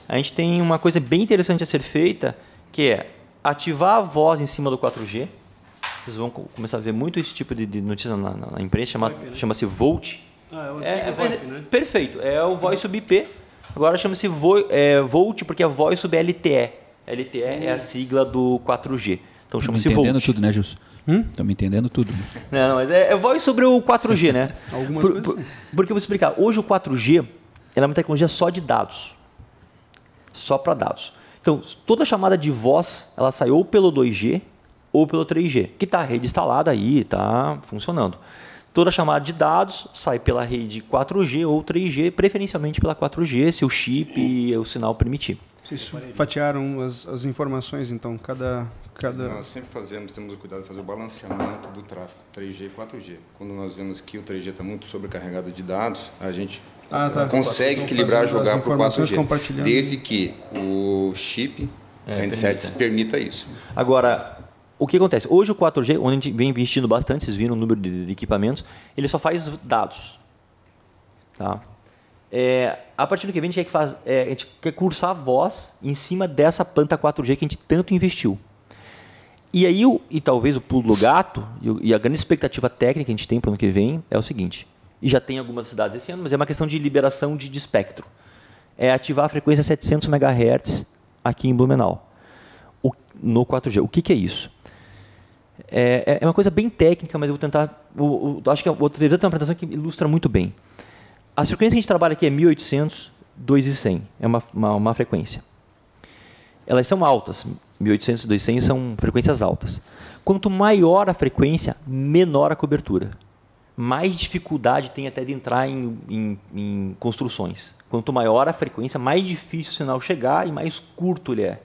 a gente tem uma coisa bem interessante a ser feita, que é ativar a voz em cima do 4G. Vocês vão começar a ver muito esse tipo de notícia na imprensa, chama-se VoLTE. VoIP, né? Perfeito, é o Voice sobre IP. Agora chama-se VoLTE porque é Voice sobre LTE. LTE é a sigla do 4G. Então chama-se VoLTE. Estão me entendendo tudo, né, Gilson? Estão me entendendo tudo. Não, mas é Voice sobre o 4G, né? Algumas coisas. Porque eu vou explicar. Hoje o 4G ela é uma tecnologia só de dados. Só para dados. Então, toda chamada de voz, ela sai ou pelo 2G ou pelo 3G, que está a rede instalada aí, está funcionando. Toda chamada de dados sai pela rede 4G ou 3G, preferencialmente pela 4G, se o chip e o sinal permitir. Vocês fatiaram as informações, então, cada... Nós sempre temos o cuidado de fazer o balanceamento do tráfego 3G e 4G. Quando nós vemos que o 3G está muito sobrecarregado de dados, a gente consegue equilibrar, jogar para o 4G, desde que o chip handsets permita isso. Agora, o que acontece? Hoje o 4G, onde a gente vem investindo bastante, vocês viram o número de equipamentos, ele só faz dados. Tá? A partir do que vem, a gente quer cursar a voz em cima dessa planta 4G que a gente tanto investiu. E aí, talvez o pulo do gato, e a grande expectativa técnica que a gente tem para o ano que vem é o seguinte, e já tem algumas cidades esse ano, mas é uma questão de liberação de espectro. É ativar a frequência 700 MHz aqui em Blumenau, no 4G. O que é isso? É uma coisa bem técnica, mas eu vou tentar... acho que o Trevisan tem uma apresentação que ilustra muito bem. As frequências que a gente trabalha aqui é 1800, 2100. É uma frequência. Elas são altas. 1800 e 2100 são frequências altas. Quanto maior a frequência, menor a cobertura. Mais dificuldade tem até de entrar em construções. Quanto maior a frequência, mais difícil o sinal chegar e mais curto ele é.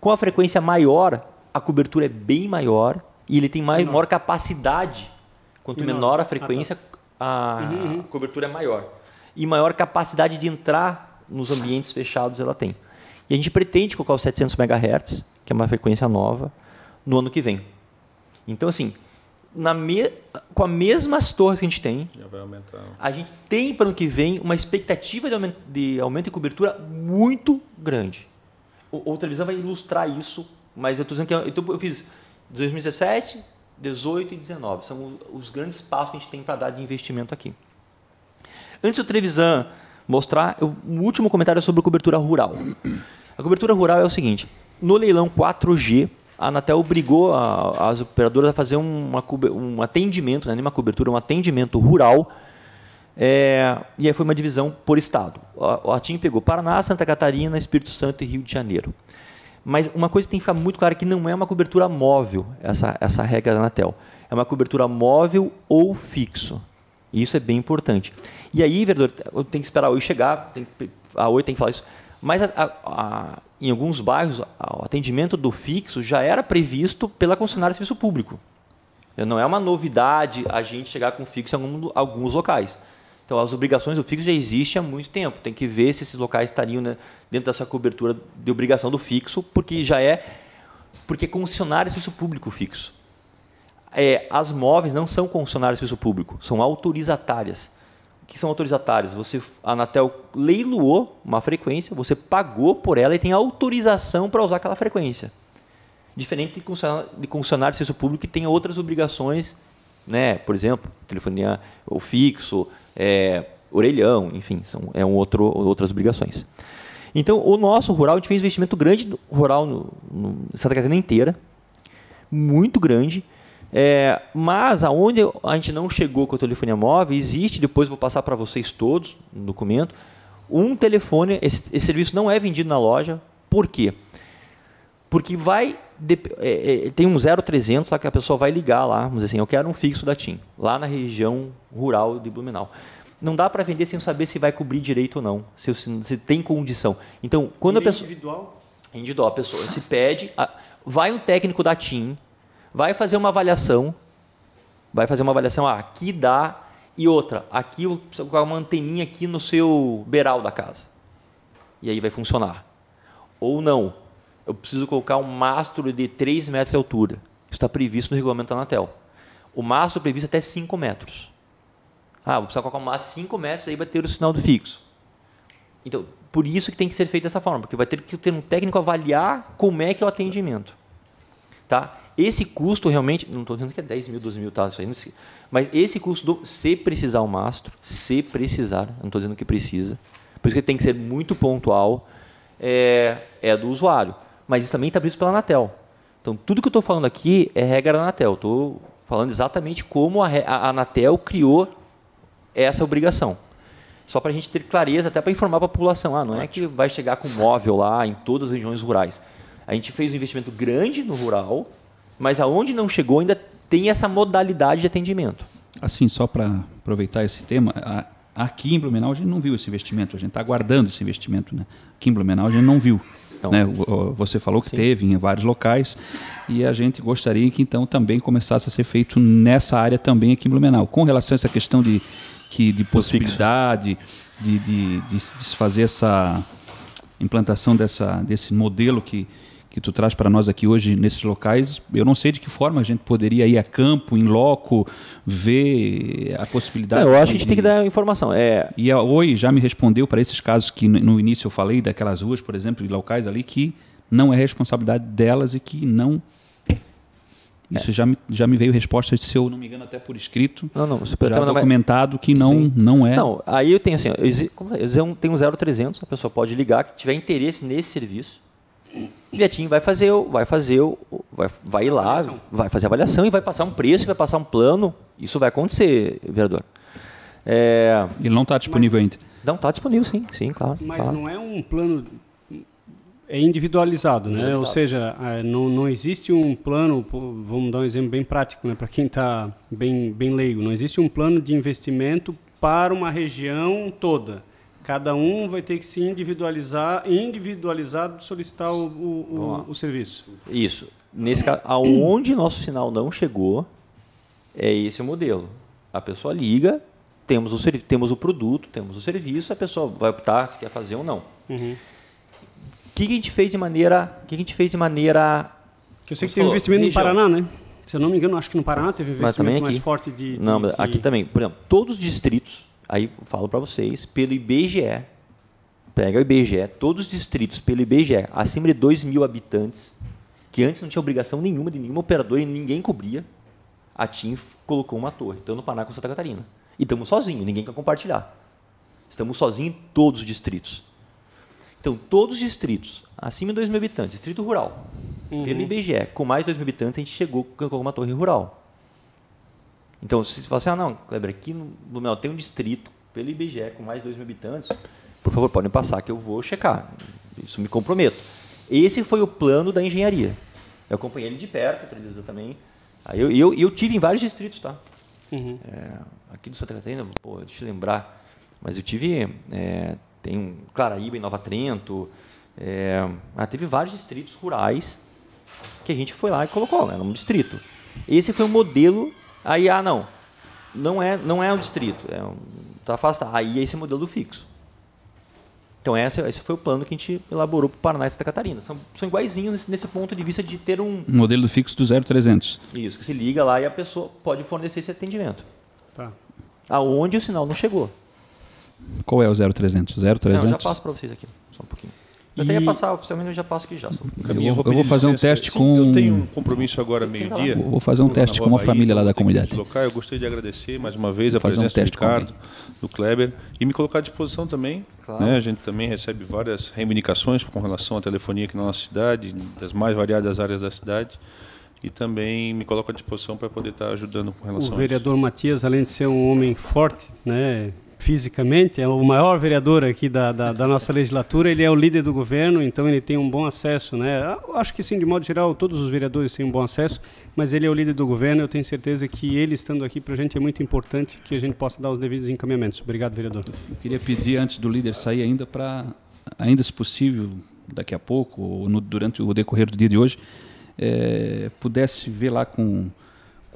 Com a frequência maior, a cobertura é bem maior e ele tem maior capacidade. Quanto menor a frequência, a cobertura é maior. E maior capacidade de entrar nos ambientes fechados ela tem. E a gente pretende colocar os 700 MHz, que é uma frequência nova, no ano que vem. Então, assim, com as mesmas torres que a gente tem, já vai aumentar. A gente tem para o ano que vem uma expectativa de aumento de cobertura muito grande. O televisão vai ilustrar isso, mas eu estou dizendo que eu fiz 2017, 18 e 19. São os grandes passos que a gente tem para dar de investimento aqui. Antes do televisão mostrar, o último comentário é sobre cobertura rural. A cobertura rural é o seguinte: no leilão 4G, a Anatel obrigou as operadoras a fazer um atendimento, não é nem uma cobertura, um atendimento rural, e aí foi uma divisão por estado. A TIM pegou Paraná, Santa Catarina, Espírito Santo e Rio de Janeiro. Mas uma coisa que tem que ficar muito clara, que não é uma cobertura móvel, essa regra da Anatel. É uma cobertura móvel ou fixo. E isso é bem importante. E aí, vereador, eu tenho que esperar a Oi chegar, a Oi tem que falar isso. Mas em alguns bairros, o atendimento do fixo já era previsto pela concessionária de serviço público. Não é uma novidade a gente chegar com fixo em alguns locais. Então, as obrigações do fixo já existem há muito tempo. Tem que ver se esses locais estariam, né, dentro dessa cobertura de obrigação do fixo, porque é concessionária de serviço público fixo. As móveis não são concessionárias de serviço público, são autorizatárias. O que são autorizatárias? A Anatel leiloou uma frequência, você pagou por ela e tem autorização para usar aquela frequência. Diferente de concessionário de serviço público que tem outras obrigações, né? Por exemplo, telefonia, o fixo, orelhão, enfim, são outras obrigações. Então, o nosso rural, a gente fez um investimento grande no rural no Santa Catarina inteira, muito grande. Mas aonde a gente não chegou com a telefonia móvel, existe, depois vou passar para vocês todos no documento, um telefone, esse serviço não é vendido na loja. Por quê? Porque tem um 0300 lá que a pessoa vai ligar lá, vamos dizer assim, eu quero um fixo da TIM, lá na região rural de Blumenau. Não dá para vender sem saber se vai cobrir direito ou não, se tem condição. Então, quando a pessoa... Individual, a pessoa se pede, vai um técnico da TIM, vai fazer uma avaliação, aqui dá, e outra, aqui com uma anteninha aqui no seu beiral da casa. E aí vai funcionar. Ou não, eu preciso colocar um mastro de 3 metros de altura. Isso está previsto no regulamento da Anatel. O mastro previsto até 5 metros. Vou precisar colocar um mastro de 5 metros, aí vai ter o sinal do fixo. Então, por isso que tem que ser feito dessa forma, porque vai ter que ter um técnico avaliar como é que é o atendimento. Tá? Esse custo realmente, não estou dizendo que é 10 mil, 12 mil, tá? Isso aí não, mas esse custo, se precisar o mastro, não estou dizendo que precisa, por isso que tem que ser muito pontual, é do usuário. Mas isso também está previsto pela Anatel. Então, tudo que eu estou falando aqui é regra da Anatel. Estou falando exatamente como a Anatel criou essa obrigação. Só para a gente ter clareza, até para informar a população. Não é que vai chegar com móvel lá em todas as regiões rurais. A gente fez um investimento grande no rural, mas aonde não chegou ainda tem essa modalidade de atendimento. Assim, só para aproveitar esse tema, aqui em Blumenau a gente não viu esse investimento, a gente está aguardando esse investimento. Né? Aqui em Blumenau a gente não viu. Então, né? Você falou que teve em vários locais e a gente gostaria que então também começasse a ser feito nessa área também aqui em Blumenau. Com relação a essa questão de possibilidade de se fazer essa implantação desse modelo que tu traz para nós aqui hoje nesses locais, eu não sei de que forma a gente poderia ir a campo, em loco, ver a possibilidade. Eu acho que a gente tem que dar informação. E a Oi já me respondeu para esses casos que no início eu falei, daquelas ruas, por exemplo, de locais ali, que não é responsabilidade delas e que não... Isso já me veio resposta, se eu não me engano, até por escrito, já documentado que não é. Não, aí eu tenho assim, tem um 0300, a pessoa pode ligar, que tiver interesse nesse serviço, e a TIM vai ir lá, vai fazer a avaliação e vai passar um preço, vai passar um plano. Isso vai acontecer, vereador. Ele não está disponível ainda? Não, está disponível, sim, claro. Mas claro. Não é um plano... É individualizado, né? Ou seja, não existe um plano, vamos dar um exemplo bem prático, né? Para quem está bem leigo, não existe um plano de investimento para uma região toda. Cada um vai ter que se individualizado solicitar o serviço. Isso. Nesse caso, aonde nosso sinal não chegou, é esse o modelo. A pessoa liga, temos o produto, temos o serviço, a pessoa vai optar se quer fazer ou não. Uhum. O que a gente fez de maneira... Que eu sei que teve investimento no Paraná, né? Se eu não me engano, acho que no Paraná teve investimento mais forte de... Não, mas aqui também. Por exemplo, todos os distritos, aí eu falo para vocês, pelo IBGE, pega o IBGE, todos os distritos pelo IBGE, acima de 2.000 habitantes, que antes não tinha obrigação nenhuma de nenhum operador e ninguém cobria, a TIM colocou uma torre, tanto no Paraná como em Santa Catarina. E estamos sozinhos, ninguém quer compartilhar. Estamos sozinhos em todos os distritos. Então, todos os distritos, acima de 2.000 habitantes, distrito rural, pelo IBGE, com mais de 2.000 habitantes, a gente chegou com uma torre rural. Então, se você fala assim, não, Kleber, aqui no Blumenau tem um distrito, pelo IBGE, com mais de 2.000 habitantes, por favor, podem passar que eu vou checar. Isso me comprometo. Esse foi o plano da engenharia. Eu acompanhei ele de perto, a Televisa também. Aí eu tive em vários distritos, tá? Aqui do Santa Catarina, deixa eu lembrar, mas eu tive... tem Claraíba em Nova Trento, teve vários distritos rurais que a gente foi lá e colocou, era um distrito. Esse foi um modelo, aí, não é um distrito, está afastado, aí é esse modelo do fixo. Então, esse foi o plano que a gente elaborou para o Paraná e Santa Catarina. São iguaizinhos nesse ponto de vista de ter um modelo do fixo do 0300. Isso, que se liga lá e a pessoa pode fornecer esse atendimento. Tá. Aonde o sinal não chegou. Qual é o 0300? 0300? Não, eu já passo para vocês aqui, só um pouquinho. Eu até ia passar oficialmente, eu já passo aqui já. Eu vou fazer um teste com... Eu tenho um compromisso agora meio-dia. Vou fazer um teste com uma família lá da comunidade. Eu gostaria de agradecer mais uma vez a presença do Ricardo, do Kleber, e me colocar à disposição também. Claro. Né? A gente também recebe várias reivindicações com relação à telefonia aqui na nossa cidade, das mais variadas áreas da cidade. E também me coloco à disposição para poder estar ajudando com relação a isso. O vereador Matias, além de ser um homem forte, né, fisicamente, é o maior vereador aqui da nossa legislatura, ele é o líder do governo, então ele tem um bom acesso, né? Eu acho que sim, de modo geral, todos os vereadores têm um bom acesso, mas ele é o líder do governo, eu tenho certeza que ele estando aqui para a gente é muito importante que a gente possa dar os devidos encaminhamentos. Obrigado, vereador. Eu queria pedir, antes do líder sair ainda, ainda se possível, daqui a pouco, ou durante o decorrer do dia de hoje, pudesse ver lá com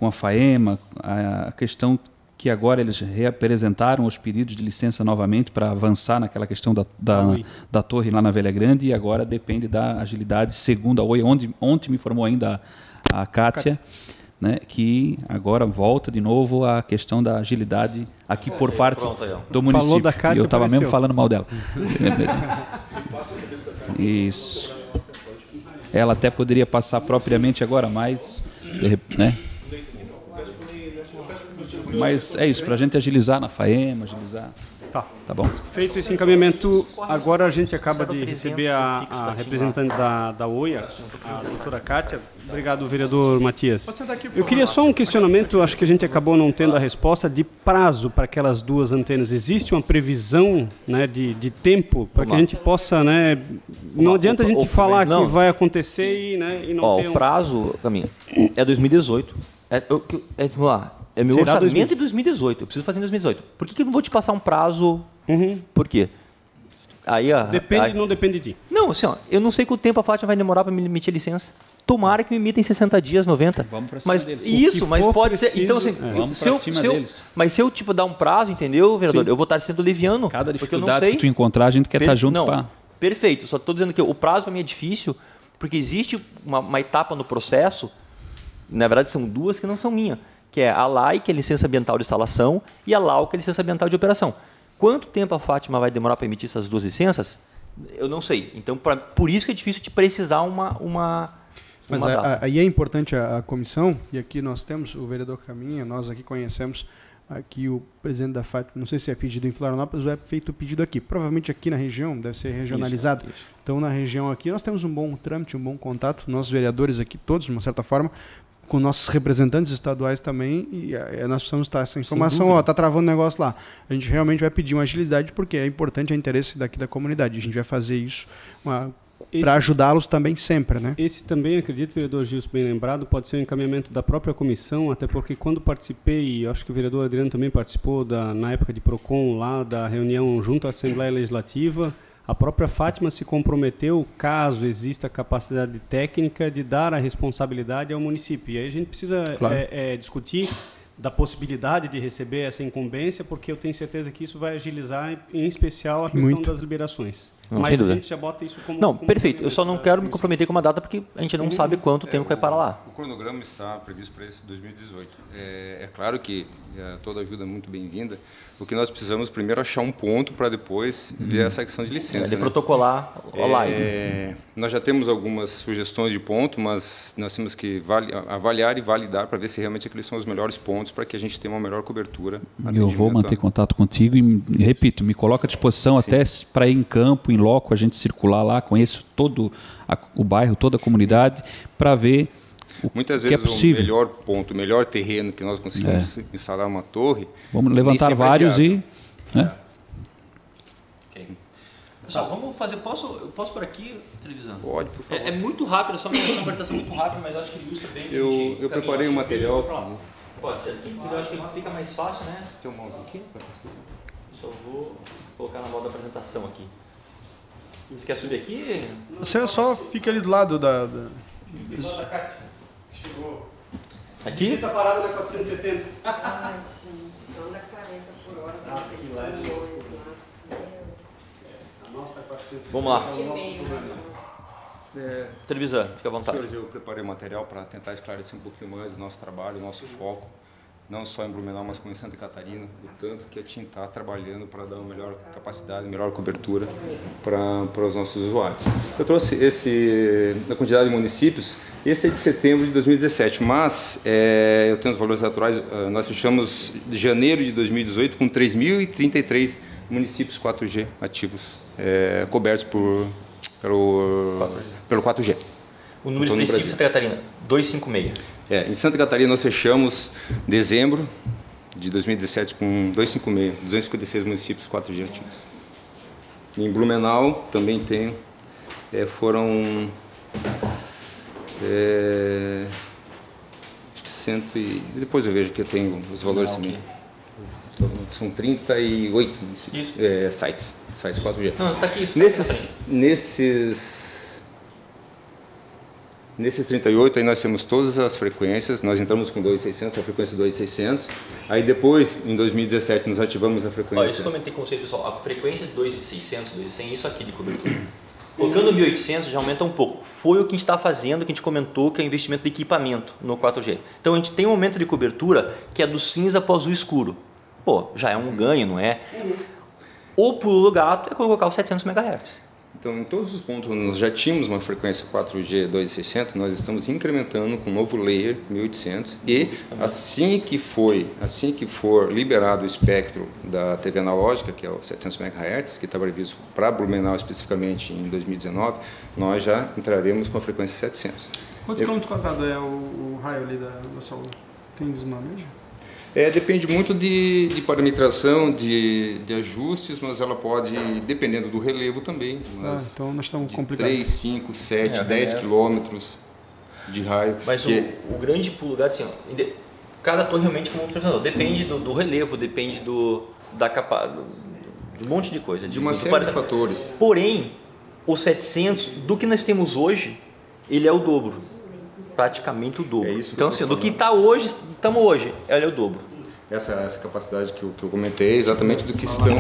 a FAEMA a questão que agora eles reapresentaram os pedidos de licença novamente para avançar naquela questão da torre lá na Velha Grande, e agora depende da agilidade, segundo a Oi, ontem me informou ainda a Kátia, né, que agora volta de novo a questão da agilidade aqui por parte do município. Falou da Kátia, eu estava mesmo falando mal dela. Isso. Ela até poderia passar propriamente agora, mas... né? Mas é isso, para a gente agilizar na FAEMA, agilizar. Tá bom. Feito esse encaminhamento, agora a gente acaba de receber a representante da OIA, a doutora Kátia. Obrigado, vereador Matias. Eu queria só um questionamento, acho que a gente acabou não tendo a resposta, de prazo para aquelas duas antenas. Existe uma previsão, né, de tempo para que a gente possa... Né, não adianta a gente falar que vai acontecer e não ter o prazo, Caminho, é 2018. Vamos lá. É meu orçamento em 2018. Eu preciso fazer em 2018. Por que eu não vou te passar um prazo? Por quê? Aí, não depende de ti. Não, assim, eu não sei quanto tempo a Fátima vai demorar para me emitir a licença. Tomara que me emitem 60 dias, 90. Vamos para cima deles. Isso, mas pode ser. Então, assim, vamos para cima deles. Mas se eu dar um prazo, entendeu, vereador? Sim. Eu vou estar sendo leviano. Cada dificuldade que tu encontrar, a gente quer estar junto. Perfeito. Só estou dizendo que o prazo para mim é difícil, porque existe uma etapa no processo, na verdade são duas que não são minhas, que é a LAI, que é a licença ambiental de instalação, e a LAU, que é a licença ambiental de operação. Quanto tempo a Fátima vai demorar para emitir essas duas licenças? Eu não sei. Então, por isso que é difícil de precisar uma Mas aí é importante a comissão, e aqui nós temos o vereador Caminha, nós aqui conhecemos aqui o presidente da Fátima, não sei se é pedido em Florianópolis ou é feito o pedido aqui. Provavelmente aqui na região, deve ser regionalizado. Isso. Então, na região aqui, nós temos um bom trâmite, um bom contato, nossos vereadores aqui, todos, de uma certa forma, com nossos representantes estaduais também, e nós precisamos estar essa informação, está travando o negócio lá. A gente realmente vai pedir uma agilidade, porque é importante, é interesse daqui da comunidade. A gente vai fazer isso para ajudá-los também sempre, né? Esse também, acredito, vereador Gilson, bem lembrado, pode ser um encaminhamento da própria comissão, até porque quando participei, e acho que o vereador Adriano também participou na época de PROCON, lá da reunião junto à Assembleia Legislativa, A própria Fátima se comprometeu, caso exista capacidade técnica, de dar a responsabilidade ao município. E aí a gente precisa discutir da possibilidade de receber essa incumbência, porque eu tenho certeza que isso vai agilizar, em especial, a questão das liberações. Não, mas a gente já bota isso como... Não, perfeito. Eu só não quero me comprometer com uma data, porque a gente não sabe quanto tempo vai para lá. O cronograma está previsto para esse 2018. É claro que toda ajuda é muito bem-vinda. O que nós precisamos primeiro é achar um ponto para depois ver essa questão de licença. De protocolar online. Nós já temos algumas sugestões de ponto, mas nós temos que avaliar e validar para ver se realmente aqueles são os melhores pontos para que a gente tenha uma melhor cobertura. Eu vou manter contato contigo e, repito, me coloca à disposição até para ir em campo, em loco, a gente circular lá, conheço todo o bairro, toda a comunidade, para ver muitas vezes é possível. O melhor ponto, o melhor terreno que nós conseguimos instalar uma torre. Vamos levantar vários e... Okay. Pessoal, vamos fazer... Eu posso por aqui, televisão? Pode, por favor. É muito rápido, só uma apresentação muito rápida, mas eu acho que ilustra bem. Eu preparei um material. Pode ser aqui, eu acho que fica mais fácil, né? Tem um mouse aqui? Só vou colocar na moda da apresentação aqui. Você quer subir aqui? Você só fica ali do lado da Cátia. Chegou. Aqui? Está parado na 470. Ah, sim. Só anda 40 por hora. Aqui lá a nossa 470. Vamos lá. Televisão, fica à vontade. Senhores, eu preparei um material para tentar esclarecer um pouquinho mais o nosso trabalho, o nosso foco, não só em Blumenau, mas como em Santa Catarina, o tanto que a TIM está trabalhando para dar uma melhor capacidade, melhor cobertura para os nossos usuários. Eu trouxe na quantidade de municípios, esse é de setembro de 2017, mas eu tenho os valores atuais, nós fechamos de janeiro de 2018 com 3.033 municípios 4G ativos, cobertos pelo 4G. O número específico de Santa Catarina, 256. Em Santa Catarina nós fechamos dezembro de 2017 com 256, 256 municípios 4G ativos. Em Blumenau também tem, foram acho que 100 e depois eu vejo que eu tenho os valores também. Então, são 38 sites 4G. Não, tá aqui. Nesses 38, aí nós temos todas as frequências, nós entramos com 2.600, a frequência 2.600, aí depois, em 2017, nós ativamos a frequência... Olha, isso que eu comentei com vocês, pessoal, a frequência de 2.600, 2.100, isso aqui de cobertura. Colocando 1.800 já aumenta um pouco. Foi o que a gente está fazendo, que a gente comentou, que é o investimento de equipamento no 4G. Então a gente tem um aumento de cobertura que é do cinza para o azul escuro. Pô, já é um ganho, não é? O pulo do gato é colocar os 700 MHz. Então, em todos os pontos onde nós já tínhamos uma frequência 4G 2.600, nós estamos incrementando com um novo layer 1.800 e assim que for liberado o espectro da TV analógica, que é o 700 MHz, que está previsto para Blumenau especificamente em 2019, nós já entraremos com a frequência 700. Quantos quilômetros quadrados é o raio ali da sala? Tem uma média? Depende muito de parametração, de ajustes, mas ela pode, dependendo do relevo também. Então nós estamos complicados. 3, 5, 7, 10 quilômetros de raio. Mas o grande pulo do gato, assim, cada torre realmente, como o professor, depende do relevo, depende de um monte de coisa. De uma série de fatores. Porém, o 700, do que nós temos hoje, ele é o dobro. Praticamente o dobro. Então, assim, do que estamos hoje, ela é o dobro. Essa capacidade que eu comentei, exatamente do que estão...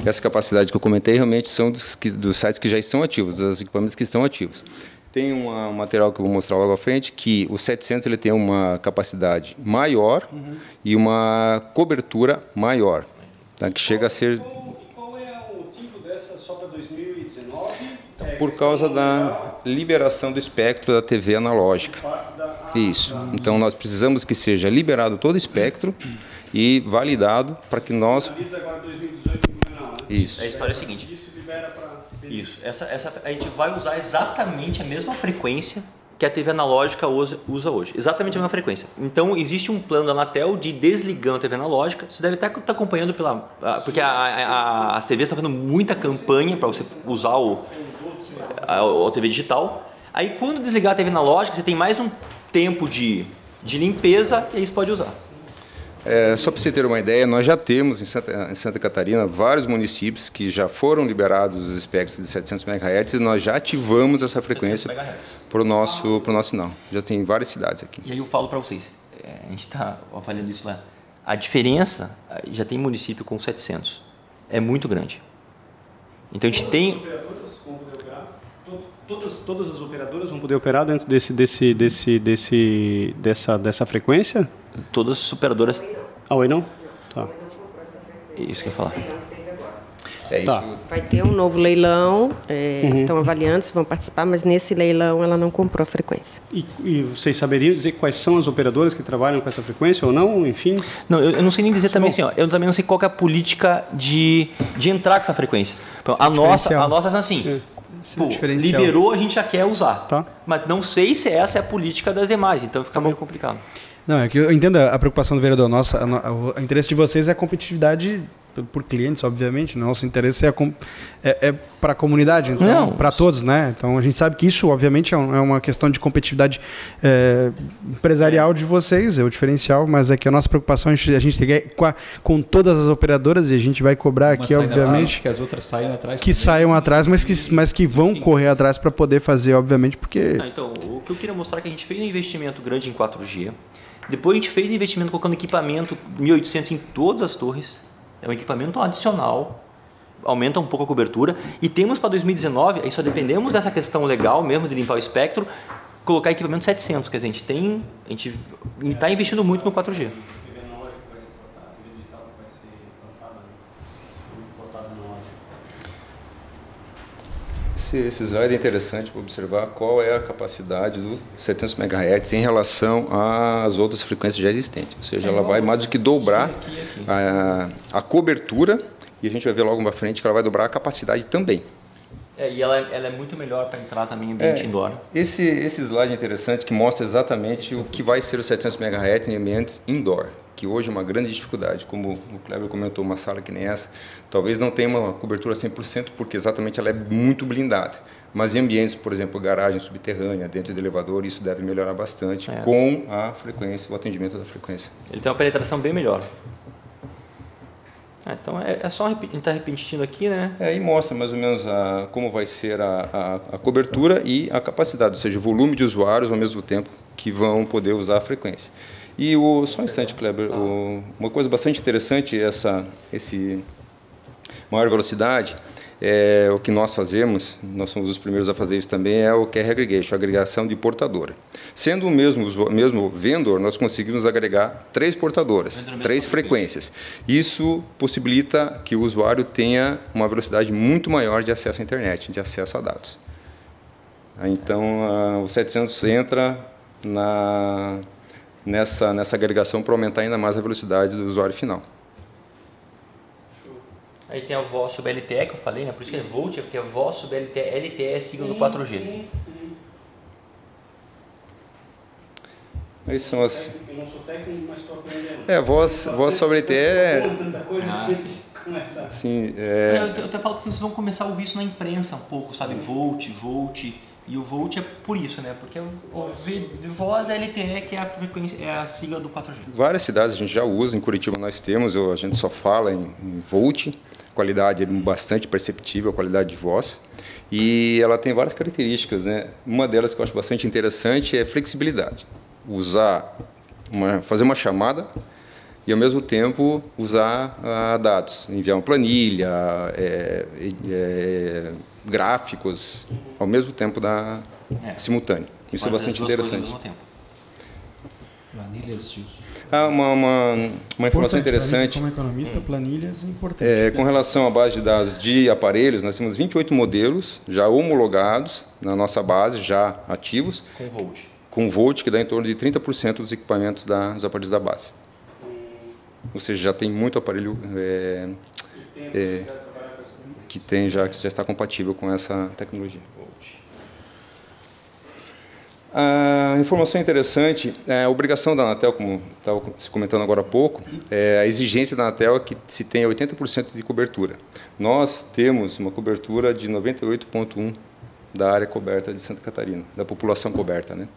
Essa capacidade que eu comentei realmente são dos sites que já estão ativos, dos equipamentos que estão ativos. Tem um material que eu vou mostrar logo à frente, que o 700 ele tem uma capacidade maior e uma cobertura maior, tá? Que chega a ser... Qual é o motivo dessa só para 2019? Por causa da liberação do espectro da TV analógica. Isso. Então nós precisamos que seja liberado todo o espectro e validado para que nós... Agora 2018 em Blumenau, né? Isso. A história é a seguinte. Isso libera para... Isso. A gente vai usar exatamente a mesma frequência que a TV analógica usa hoje. Exatamente a mesma frequência. Então existe um plano da Anatel de desligando a TV analógica. Você deve estar acompanhando porque as TVs estão fazendo muita campanha para você usar a TV digital. Aí quando desligar a TV analógica, você tem mais um tempo de limpeza e aí você pode usar. Só para você ter uma ideia, nós já temos em Santa Catarina vários municípios que já foram liberados os espectros de 700 MHz e nós já ativamos essa frequência para o nosso sinal. Já tem várias cidades aqui. E aí eu falo para vocês, a gente está avaliando isso lá, a diferença, já tem município com 700, é muito grande. Então a gente tem... Todas as operadoras vão poder operar dentro dessa frequência? Todas as operadoras... A Oi não? Tá. Isso que eu ia falar. Tá. Vai ter um novo leilão, estão avaliando se vão participar, mas nesse leilão ela não comprou a frequência. E vocês saberiam dizer quais são as operadoras que trabalham com essa frequência ou não? Enfim? Não, eu não sei nem dizer também assim, ó, eu também não sei qual que é a política de entrar com essa frequência. A nossa é assim... Pô, liberou, a gente já quer usar. Tá. Mas não sei se essa é a política das demais, então fica meio complicado. Não, é que eu entendo a preocupação do vereador. O interesse de vocês é a competitividade por clientes, obviamente. Nosso interesse é para a comunidade, então, para todos, né? Então a gente sabe que isso, obviamente, é uma questão de competitividade empresarial de vocês, é o diferencial, mas é que a nossa preocupação a gente tem com todas as operadoras e a gente vai cobrar aqui, obviamente, que as outras saiam atrás, que saiam atrás, mas que vão correr atrás para poder fazer, obviamente, porque... Então, o que eu queria mostrar é que a gente fez um investimento grande em 4G, depois a gente fez investimento colocando equipamento 1800 em todas as torres. É um equipamento adicional, aumenta um pouco a cobertura. E temos para 2019, aí só dependemos dessa questão legal mesmo de limpar o espectro, colocar equipamento 700. Quer dizer, a gente está investindo muito no 4G. Esse slide é interessante para observar qual é a capacidade do 700 MHz em relação às outras frequências já existentes. Ou seja, ela vai mais do que dobrar a cobertura e a gente vai ver logo na frente que ela vai dobrar a capacidade também. E ela é muito melhor para entrar também em ambiente indoor. Esse slide é interessante que mostra exatamente o que vai ser os 700 MHz em ambientes indoor, que hoje é uma grande dificuldade. Como o Kleber comentou, uma sala que nem essa, talvez não tenha uma cobertura 100%, porque exatamente ela é muito blindada. Mas em ambientes, por exemplo, garagem subterrânea, dentro do elevador, isso deve melhorar bastante com a frequência, o atendimento da frequência. Ele tem uma penetração bem melhor. Então é só a gente está repetindo aqui, né? E mostra mais ou menos como vai ser a cobertura e a capacidade, ou seja, o volume de usuários ao mesmo tempo que vão poder usar a frequência. E só um instante, Kleber, uma coisa bastante interessante, esse maior velocidade, o que nós fazemos, nós somos os primeiros a fazer isso também, é o Carrier Aggregation, a agregação de portadora. Sendo o mesmo vendor, nós conseguimos agregar 3 portadoras, 3 frequências. Isso possibilita que o usuário tenha uma velocidade muito maior de acesso à internet, de acesso a dados. Então, o 700 entra nessa agregação para aumentar ainda mais a velocidade do usuário final. Aí tem a voz sobre LTE que eu falei, né? Por isso que é Volt, porque a voz sobre LTE, LTE é sigla do 4G. Aí são as... Eu não sou técnico, mas estou aprendendo. Voz sobre LTE é... Tanta coisa começar. Sim, Eu até falo que vocês vão começar a ouvir isso na imprensa um pouco, sabe? Volt. E o Volt é por isso, né? Porque o voz LTE que é a frequência, é a sigla do 4G. Várias cidades a gente já usa, em Curitiba nós temos, a gente só fala em Volt, a qualidade é bastante perceptível, a qualidade de voz, e ela tem várias características, né? Uma delas que eu acho bastante interessante é flexibilidade. Fazer uma chamada e ao mesmo tempo usar dados, enviar uma planilha, gráficos, ao mesmo tempo simultâneo. Isso é bastante interessante. Planilhas, uma informação interessante. Como economista, planilhas é importante. Com relação à base de dados de aparelhos, nós temos 28 modelos já homologados na nossa base, já ativos. Com Volt, que dá em torno de 30% dos equipamentos dos aparelhos da base. Ou seja, já tem muito aparelho que já está compatível com essa tecnologia. A informação interessante, a obrigação da Anatel, como estava se comentando agora há pouco, a exigência da Anatel é que se tenha 80% de cobertura. Nós temos uma cobertura de 98,1% da área coberta de Santa Catarina, da população coberta, né?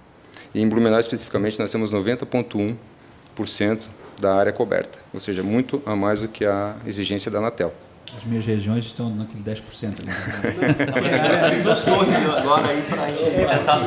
E em Blumenau, especificamente, nós temos 90,1% da área coberta, ou seja, muito a mais do que a exigência da Anatel. As minhas regiões estão naquele 10% ali. Duas torres agora aí para a gente tentar.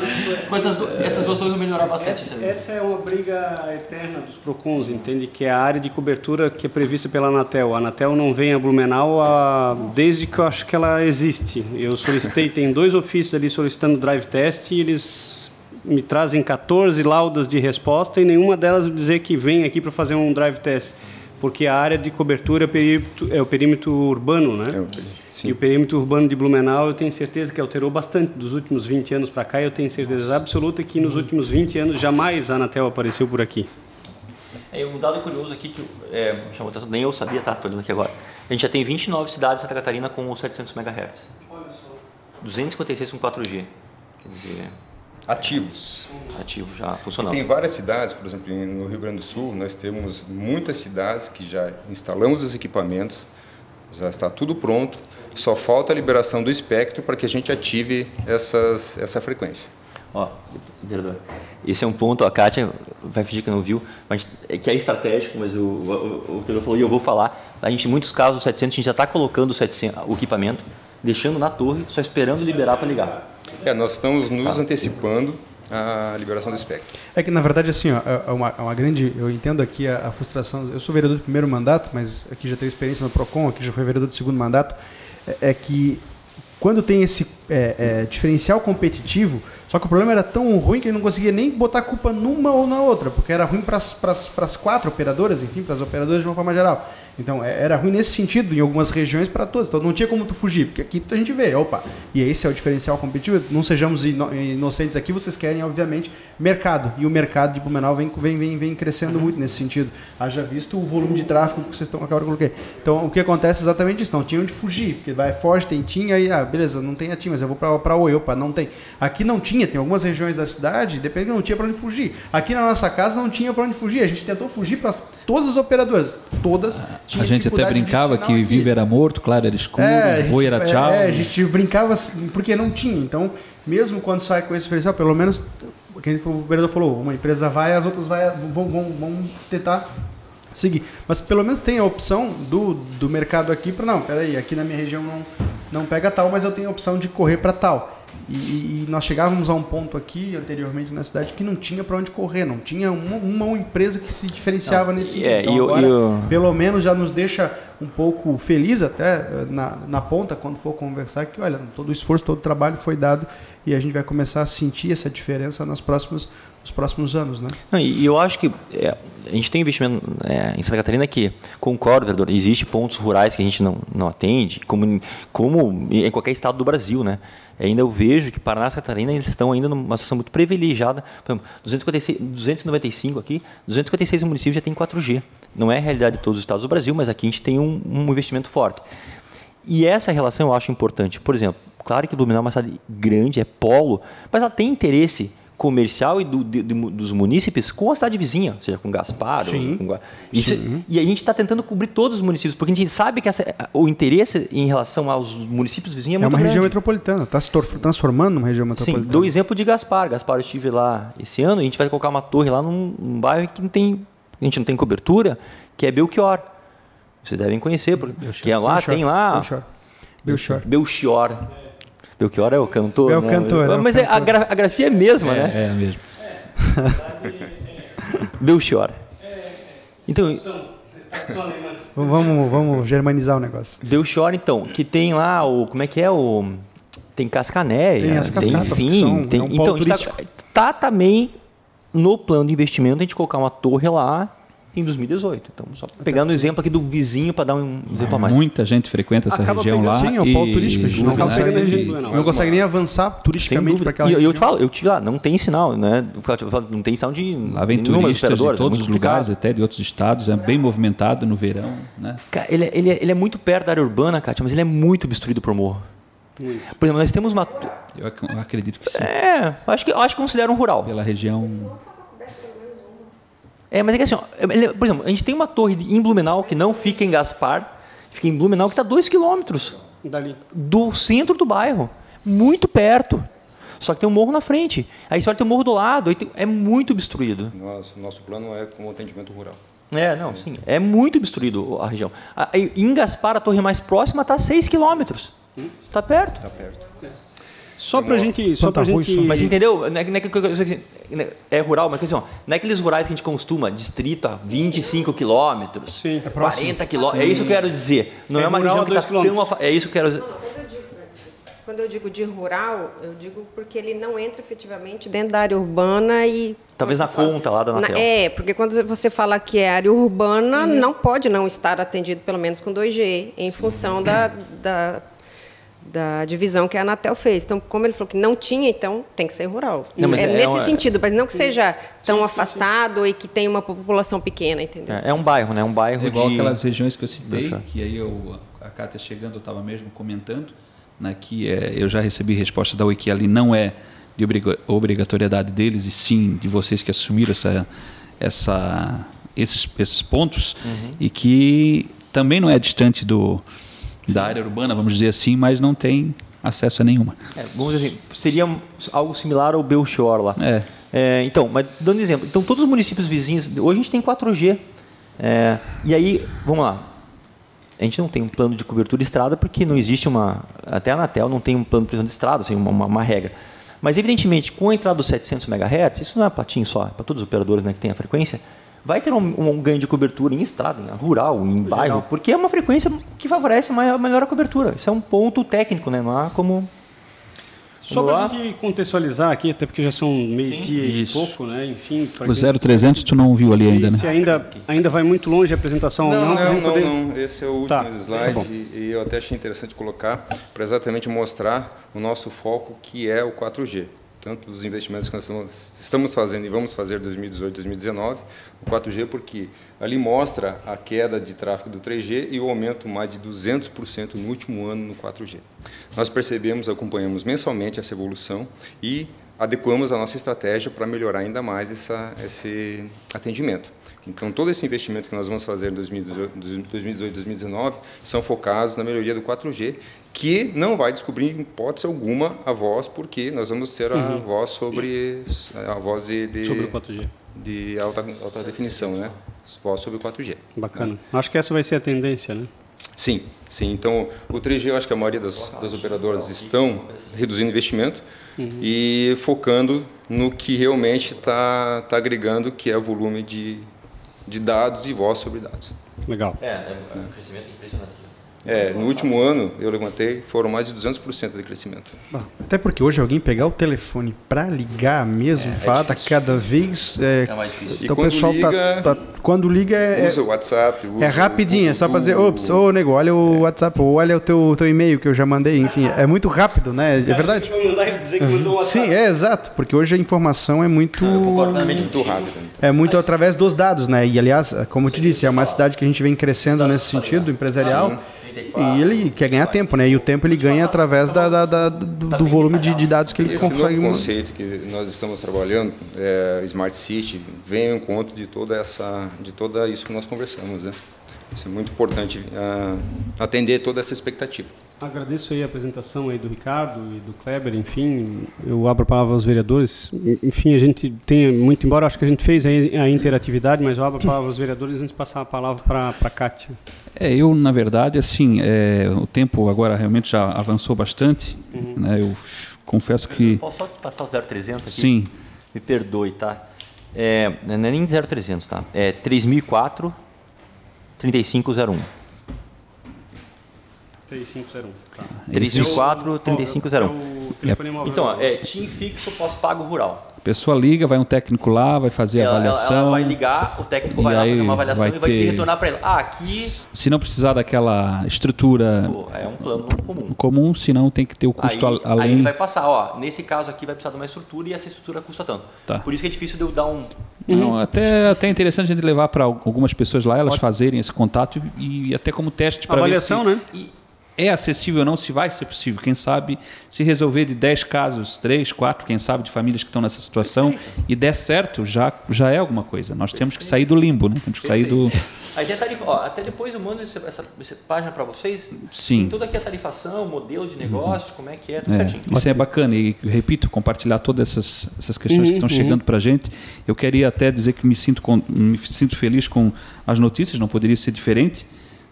Com essas duas torres vão melhorar bastante. Essa é uma briga eterna dos PROCONs, entende? Que é a área de cobertura que é prevista pela Anatel. A Anatel não vem a Blumenau desde que eu acho que ela existe. Eu solicitei, tem 2 ofícios ali solicitando drive test e eles me trazem 14 laudas de resposta e nenhuma delas dizer que vem aqui para fazer um drive test. Porque a área de cobertura é o perímetro urbano, né? Sim. E o perímetro urbano de Blumenau, eu tenho certeza que alterou bastante dos últimos 20 anos para cá. Eu tenho certeza absoluta que nos últimos 20 anos jamais a Anatel apareceu por aqui. Um dado curioso aqui que chamou atenção, nem eu sabia, tá? Estou olhando aqui agora. A gente já tem 29 cidades em Santa Catarina com os 700 MHz. 256 com 4G. Quer dizer... Ativos. Ativo, já funcionando. Tem várias cidades, por exemplo, no Rio Grande do Sul, nós temos muitas cidades que já instalamos os equipamentos, já está tudo pronto, só falta a liberação do espectro para que a gente ative essa frequência. Ó, vereador, esse é um ponto, a Kátia vai fingir que não viu, mas que é estratégico, mas o vereador falou e eu vou falar. A gente, em muitos casos, o 700, a gente já está colocando o equipamento, deixando na torre, só esperando liberar para ligar. Nós estamos nos antecipando a liberação do espectro. É que, na verdade, assim, ó, uma grande... Eu entendo aqui a frustração... Eu sou vereador do primeiro mandato, mas aqui já tenho experiência no PROCON, aqui já fui vereador do segundo mandato, é que quando tem esse diferencial competitivo, só que o problema era tão ruim que ele não conseguia nem botar a culpa numa ou na outra, porque era ruim para as 4 operadoras, enfim, para as operadoras de uma forma geral. Então, era ruim nesse sentido, em algumas regiões, para todas. Então, não tinha como tu fugir, porque aqui a gente vê, opa, e esse é o diferencial competitivo, não sejamos inocentes aqui, vocês querem, obviamente, mercado. E o mercado de Blumenau vem crescendo muito nesse sentido. Haja visto o volume de tráfego que vocês estão acabando de colocar. Então, o que acontece é exatamente isso, não tinha onde fugir, porque vai forte, tem TIM, aí, beleza, não tem a TIM, mas eu vou para Oi, opa, não tem. Aqui não tinha, tem algumas regiões da cidade, depende, não tinha para onde fugir. Aqui na nossa casa não tinha para onde fugir, a gente tentou fugir para todas as operadoras, todas. A gente até brincava que Vivo era morto, claro era escuro, Oi era tchau. A gente brincava porque não tinha. Então, mesmo quando sai com esse diferencial, pelo menos, quem o vereador falou, uma empresa vai, as outras vão tentar seguir. Mas pelo menos tem a opção do mercado aqui para, não, peraí, aqui na minha região não pega tal, mas eu tenho a opção de correr para tal. E nós chegávamos a um ponto aqui, anteriormente na cidade, que não tinha para onde correr, não tinha uma empresa que se diferenciava nesse sentido. Então, agora, pelo menos, já nos deixa um pouco feliz até na ponta, quando for conversar, que, olha, todo o esforço, todo o trabalho foi dado e a gente vai começar a sentir essa diferença nos próximos anos, né? Não, e eu acho que a gente tem investimento em Santa Catarina que, concordo, vereador, existe pontos rurais que a gente não atende, como em qualquer estado do Brasil, né? Ainda eu vejo que Paraná e Santa Catarina eles estão ainda numa situação muito privilegiada. Por exemplo, 295 aqui, 256 municípios já tem 4G. Não é a realidade de todos os estados do Brasil, mas aqui a gente tem um investimento forte. E essa relação eu acho importante. Por exemplo, claro que Blumenau é uma cidade grande, é polo, mas ela tem interesse comercial e dos munícipes com a cidade vizinha, seja com Gaspar. Sim. Ou com... E a gente está tentando cobrir todos os municípios, porque a gente sabe que o interesse em relação aos municípios vizinhos é muito grande. É uma região metropolitana, está se transformando numa região metropolitana. Sim, dou exemplo de Gaspar. Gaspar, eu estive lá esse ano, e a gente vai colocar uma torre lá num bairro que a gente não tem cobertura, que é Belchior. Vocês devem conhecer, porque lá tem lá... Belchior. Belchior é o cantor, é o cantor, né? Mas a grafia é a mesma, né? É a mesma. Belchior. Então, vamos germanizar o negócio. Belchior, então, que tem lá como é que é tem Cascanéia, tem as cascatas, enfim, tem então a gente tá também no plano de investimento a gente colocar uma torre lá em 2018. Então, só pegando o exemplo aqui do vizinho para dar um exemplo a mais. Muita gente frequenta essa região lá. Sim, é um polo turístico. A gente não consegue nem avançar turisticamente para aquela região. E eu te falo, eu tive lá, não tem sinal, né? Não tem sinal de... Lá vem turistas de todos os lugares, até de outros estados. É bem movimentado no verão, né? Cara, ele é muito perto da área urbana, Kátia, mas ele é muito obstruído por morro. Por exemplo, nós temos uma... Eu acredito que sim. Acho que considero um rural. Pela região... Mas é que assim, por exemplo, a gente tem uma torre em Blumenau que não fica em Gaspar, fica em Blumenau que está 2 quilômetros do centro do bairro, muito perto. Só que tem um morro na frente. Aí você olha, tem um morro do lado, é muito obstruído. Nosso plano é como atendimento rural. Não, sim. É muito obstruído a região. Em Gaspar, a torre mais próxima está a 6 quilômetros. Está perto. Está perto. Só para a gente... Mas entendeu? É rural, mas assim, não é aqueles rurais que a gente costuma, distrito a 25 quilômetros, 40 quilômetros. É isso que eu quero dizer. Não é uma região que está tão... É isso que eu quero dizer. Quando eu digo de rural, eu digo porque ele não entra efetivamente dentro da área urbana e... Talvez na conta lá da Anatel. Porque quando você fala que é área urbana, não pode não estar atendido pelo menos com 2G, em função da divisão que a Anatel fez. Então, como ele falou que não tinha, então tem que ser rural. Não, mas nesse sentido, mas não que seja tão afastado e que tenha uma população pequena, entendeu? É um bairro, né? Um bairro igual aquelas regiões que eu citei, que aí a Cátia chegando, eu estava mesmo comentando, né, que eu já recebi resposta da Oi que ali não é de obrigatoriedade deles, e sim de vocês que assumiram esses pontos, e que também não é distante da área urbana, vamos dizer assim, mas não tem acesso a nenhuma. Vamos dizer assim, seria algo similar ao Belchior lá. Então, mas dando exemplo, então todos os municípios vizinhos, hoje a gente tem 4G, e aí, vamos lá, a gente não tem um plano de cobertura de estrada porque não existe até a Anatel não tem um plano de cobertura de estrada, assim, uma regra. Mas, evidentemente, com a entrada dos 700 MHz, isso não é platinho só, é para todos os operadores, né, que têm a frequência, vai ter um ganho de cobertura em estrada, em rural, em bairro, porque é uma frequência que favorece melhor a cobertura. Isso é um ponto técnico, né? Não há como... Só para a gente contextualizar aqui, até porque já são meio-dia e pouco, né? Enfim, o 0300 tu não viu ali ainda, né? Se ainda vai muito longe a apresentação ou não? Não. Esse é o último slide e eu até achei interessante colocar para exatamente mostrar o nosso foco, que é o 4G. Tanto dos investimentos que nós estamos fazendo e vamos fazer em 2018, 2019, o 4G, porque ali mostra a queda de tráfego do 3G e o aumento mais de 200% no último ano no 4G. Nós acompanhamos mensalmente essa evolução e adequamos a nossa estratégia para melhorar ainda mais esse atendimento. Então, todo esse investimento que nós vamos fazer em 2018 e 2019 são focados na melhoria do 4G, que não vai descobrir, em hipótese alguma, a voz, porque nós vamos ter a voz sobre o 4G. De alta definição, né? Voz sobre o 4G. Bacana. Acho que essa vai ser a tendência, né? Sim. Então, o 3G, eu acho que a maioria das operadoras estão reduzindo investimento e focando no que realmente está agregando, que é o volume de dados e voz sobre dados. Legal. Um crescimento impressionante. No último ano, eu levantei, foram mais de 200% de crescimento. Até porque hoje alguém pegar o telefone para ligar mesmo, tá cada vez... É mais difícil. Então o pessoal quando liga... Usa o WhatsApp. É rapidinho, é só para dizer, nego, olha o WhatsApp, ou olha o teu e-mail que eu já mandei, enfim, é muito rápido, né? É verdade? Sim, exato, porque hoje a informação é muito... muito rápida. É muito através dos dados, né? E, aliás, como eu te disse, é uma cidade que a gente vem crescendo nesse sentido, empresarial. Sim. E ele quer ganhar tempo, né? E o tempo ele ganha através do volume de dados que ele consegue. Esse novo conceito que nós estamos trabalhando, Smart City, vem ao encontro de toda isso que nós conversamos, né? Isso é muito importante, atender toda essa expectativa. Agradeço aí a apresentação aí do Ricardo e do Kleber, enfim, eu abro a palavra aos vereadores. Enfim, a gente tem muito, embora acho que a gente fez a interatividade, mas eu abro a palavra aos vereadores antes de passar a palavra para a Cátia. Eu, na verdade, assim, o tempo agora realmente já avançou bastante, né? Eu confesso que... Posso só passar o 0300 aqui? Sim. Me perdoe, tá? Não é nem 0300, tá? É 3004 3501. 3501. Tá. 3004 3501. Então, TIM fixo pós-pago rural. A pessoa liga, vai um técnico lá, vai fazer a avaliação. Ela vai ligar, o técnico vai lá fazer uma avaliação e vai retornar para ele. Aqui... Se não precisar daquela estrutura... É um plano comum, senão tem que ter o custo além... Aí ele vai passar, nesse caso aqui vai precisar de uma estrutura e essa estrutura custa tanto. Tá. Por isso que é difícil de eu dar um... Não, até é interessante a gente levar para algumas pessoas lá, elas fazerem esse contato e até como teste para ver se... Avaliação, né? É acessível ou não, se vai ser possível. Quem sabe, se resolver de 10 casos, 3, 4, quem sabe, de famílias que estão nessa situação, e der certo, já é alguma coisa. Nós temos que sair do limbo, né? Temos que sair Aí tem a tarifa, até depois eu mando essa página para vocês. Sim. Tem toda aqui a tarifação, modelo de negócio, como é que é, tudo certinho. Isso é bacana e, repito, compartilhar todas essas questões que estão chegando para a gente. Eu queria até dizer que me sinto feliz com as notícias, não poderia ser diferente,